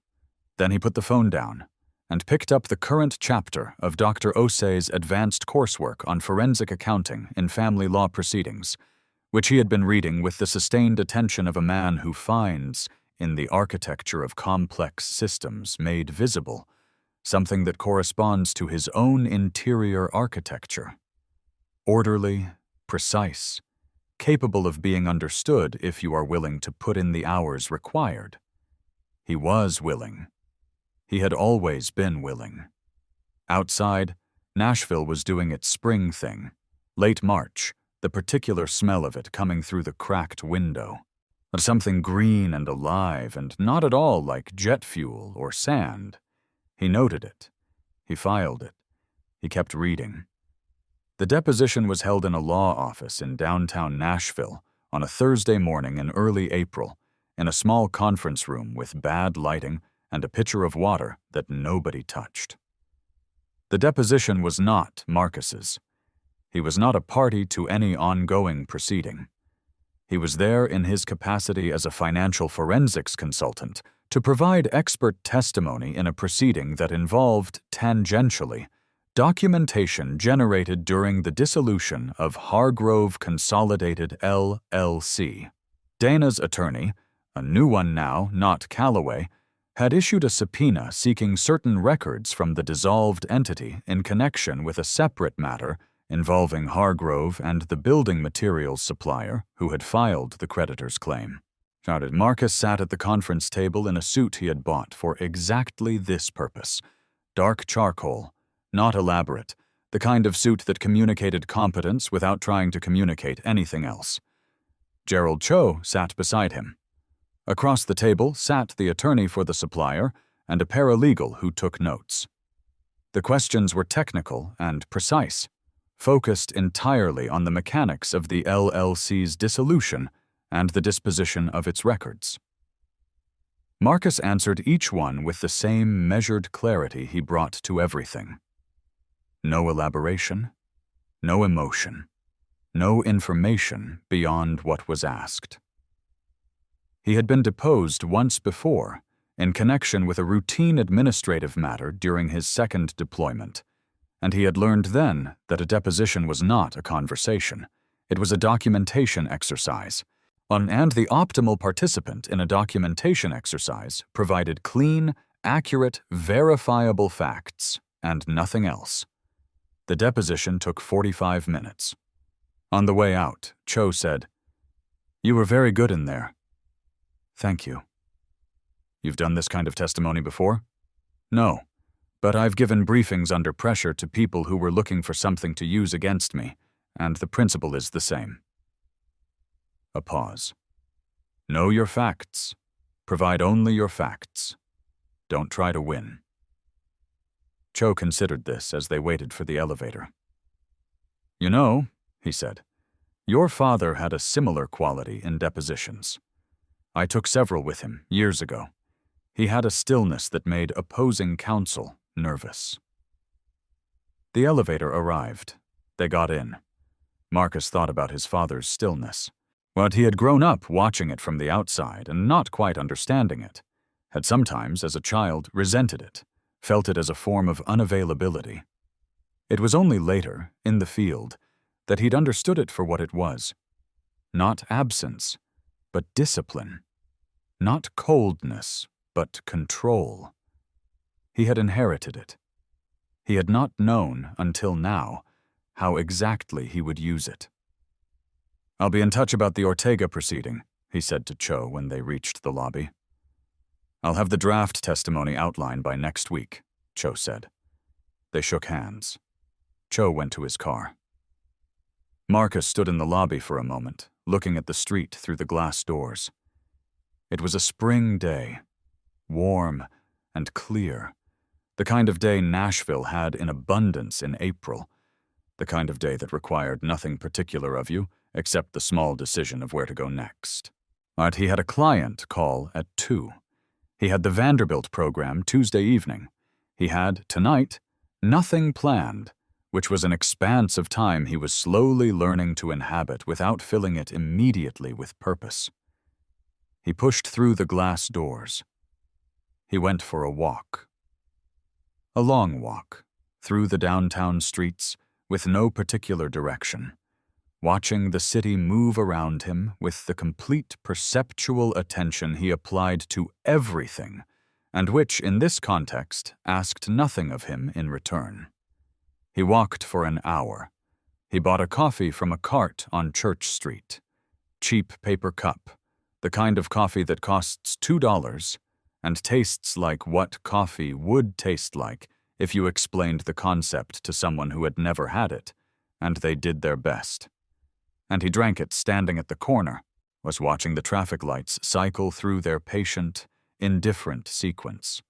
Then he put the phone down and picked up the current chapter of Dr. Osei's advanced coursework on forensic accounting in family law proceedings, which he had been reading with the sustained attention of a man who finds, in the architecture of complex systems made visible, something that corresponds to his own interior architecture. Orderly, precise, capable of being understood if you are willing to put in the hours required. He was willing. He had always been willing. Outside, Nashville was doing its spring thing. Late March, the particular smell of it coming through the cracked window. But something green and alive and not at all like jet fuel or sand. He noted it. He filed it. He kept reading. The deposition was held in a law office in downtown Nashville on a Thursday morning in early April, in a small conference room with bad lighting and a pitcher of water that nobody touched. The deposition was not Marcus's. He was not a party to any ongoing proceeding. He was there in his capacity as a financial forensics consultant to provide expert testimony in a proceeding that involved, tangentially, documentation generated during the dissolution of Hargrove Consolidated LLC. Dana's attorney, a new one now, not Calloway, had issued a subpoena seeking certain records from the dissolved entity in connection with a separate matter involving Hargrove and the building materials supplier who had filed the creditor's claim. Marcus sat at the conference table in a suit he had bought for exactly this purpose. Dark charcoal, not elaborate, the kind of suit that communicated competence without trying to communicate anything else. Gerald Cho sat beside him. Across the table sat the attorney for the supplier and a paralegal who took notes. The questions were technical and precise, focused entirely on the mechanics of the LLC's dissolution and the disposition of its records. Marcus answered each one with the same measured clarity he brought to everything. No elaboration, no emotion, no information beyond what was asked. He had been deposed once before in connection with a routine administrative matter during his second deployment, and he had learned then that a deposition was not a conversation. It was a documentation exercise, and the optimal participant in a documentation exercise provided clean, accurate, verifiable facts and nothing else. The deposition took 45 minutes. On the way out, Cho said, "You were very good in there." "Thank you." "You've done this kind of testimony before?" "No, but I've given briefings under pressure to people who were looking for something to use against me, and the principle is the same." A pause. Know your facts. Provide only your facts. Don't try to win. Cho considered this as they waited for the elevator. "You know," he said, "your father had a similar quality in depositions. I took several with him years ago. He had a stillness that made opposing counsel nervous." The elevator arrived. They got in. Marcus thought about his father's stillness. But he had grown up watching it from the outside and not quite understanding it, had sometimes, as a child, resented it, felt it as a form of unavailability. It was only later, in the field, that he'd understood it for what it was. Not absence, but discipline. Not coldness, but control. He had inherited it. He had not known, until now, how exactly he would use it. "I'll be in touch about the Ortega proceeding," he said to Cho when they reached the lobby. "I'll have the draft testimony outlined by next week," Cho said. They shook hands. Cho went to his car. Marcus stood in the lobby for a moment, looking at the street through the glass doors. It was a spring day, warm and clear, the kind of day Nashville had in abundance in April, the kind of day that required nothing particular of you except the small decision of where to go next. But he had a client call at 2. He had the Vanderbilt program Tuesday evening. He had, tonight, nothing planned, which was an expanse of time he was slowly learning to inhabit without filling it immediately with purpose. He pushed through the glass doors. He went for a walk. A long walk, through the downtown streets, with no particular direction, watching the city move around him with the complete perceptual attention he applied to everything, and which, in this context, asked nothing of him in return. He walked for an hour. He bought a coffee from a cart on Church Street. Cheap paper cup, the kind of coffee that costs $2 and tastes like what coffee would taste like if you explained the concept to someone who had never had it, and they did their best. And he drank it standing at the corner, was watching the traffic lights cycle through their patient, indifferent sequence.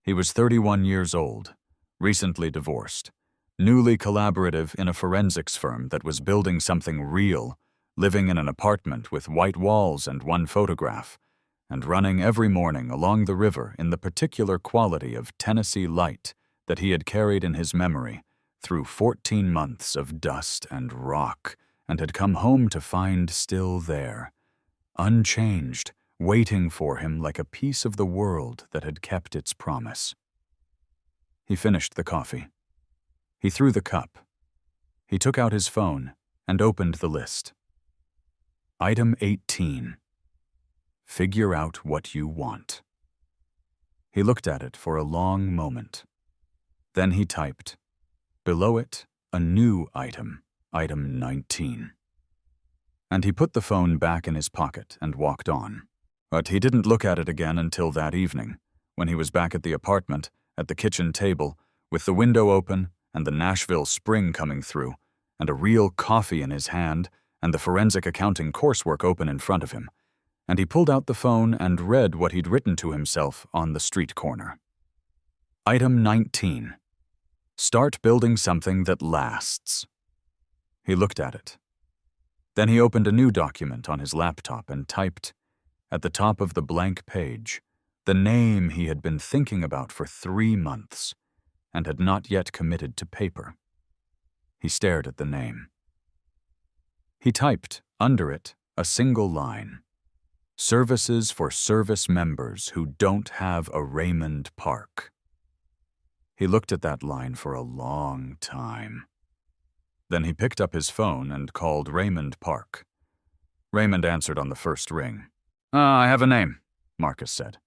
He was 31 years old, recently divorced, newly collaborative in a forensics firm that was building something real, living in an apartment with white walls and one photograph, and running every morning along the river in the particular quality of Tennessee light that he had carried in his memory through 14 months of dust and rock, and had come home to find still there, unchanged, waiting for him like a piece of the world that had kept its promise. He finished the coffee. He threw the cup. He took out his phone and opened the list. Item 18. Figure out what you want. He looked at it for a long moment. Then he typed, below it, a new item, item 19. And he put the phone back in his pocket and walked on. But he didn't look at it again until that evening, when he was back at the apartment, at the kitchen table, with the window open and the Nashville spring coming through, and a real coffee in his hand, and the forensic accounting coursework open in front of him, and he pulled out the phone and read what he'd written to himself on the street corner. Item 19. Start building something that lasts. He looked at it. Then he opened a new document on his laptop and typed, at the top of the blank page, the name he had been thinking about for 3 months and had not yet committed to paper. He stared at the name. He typed, under it, a single line. Services for service members who don't have a Raymond Park. He looked at that line for a long time. Then he picked up his phone and called Raymond Park. Raymond answered on the first ring. I have a name," Marcus said.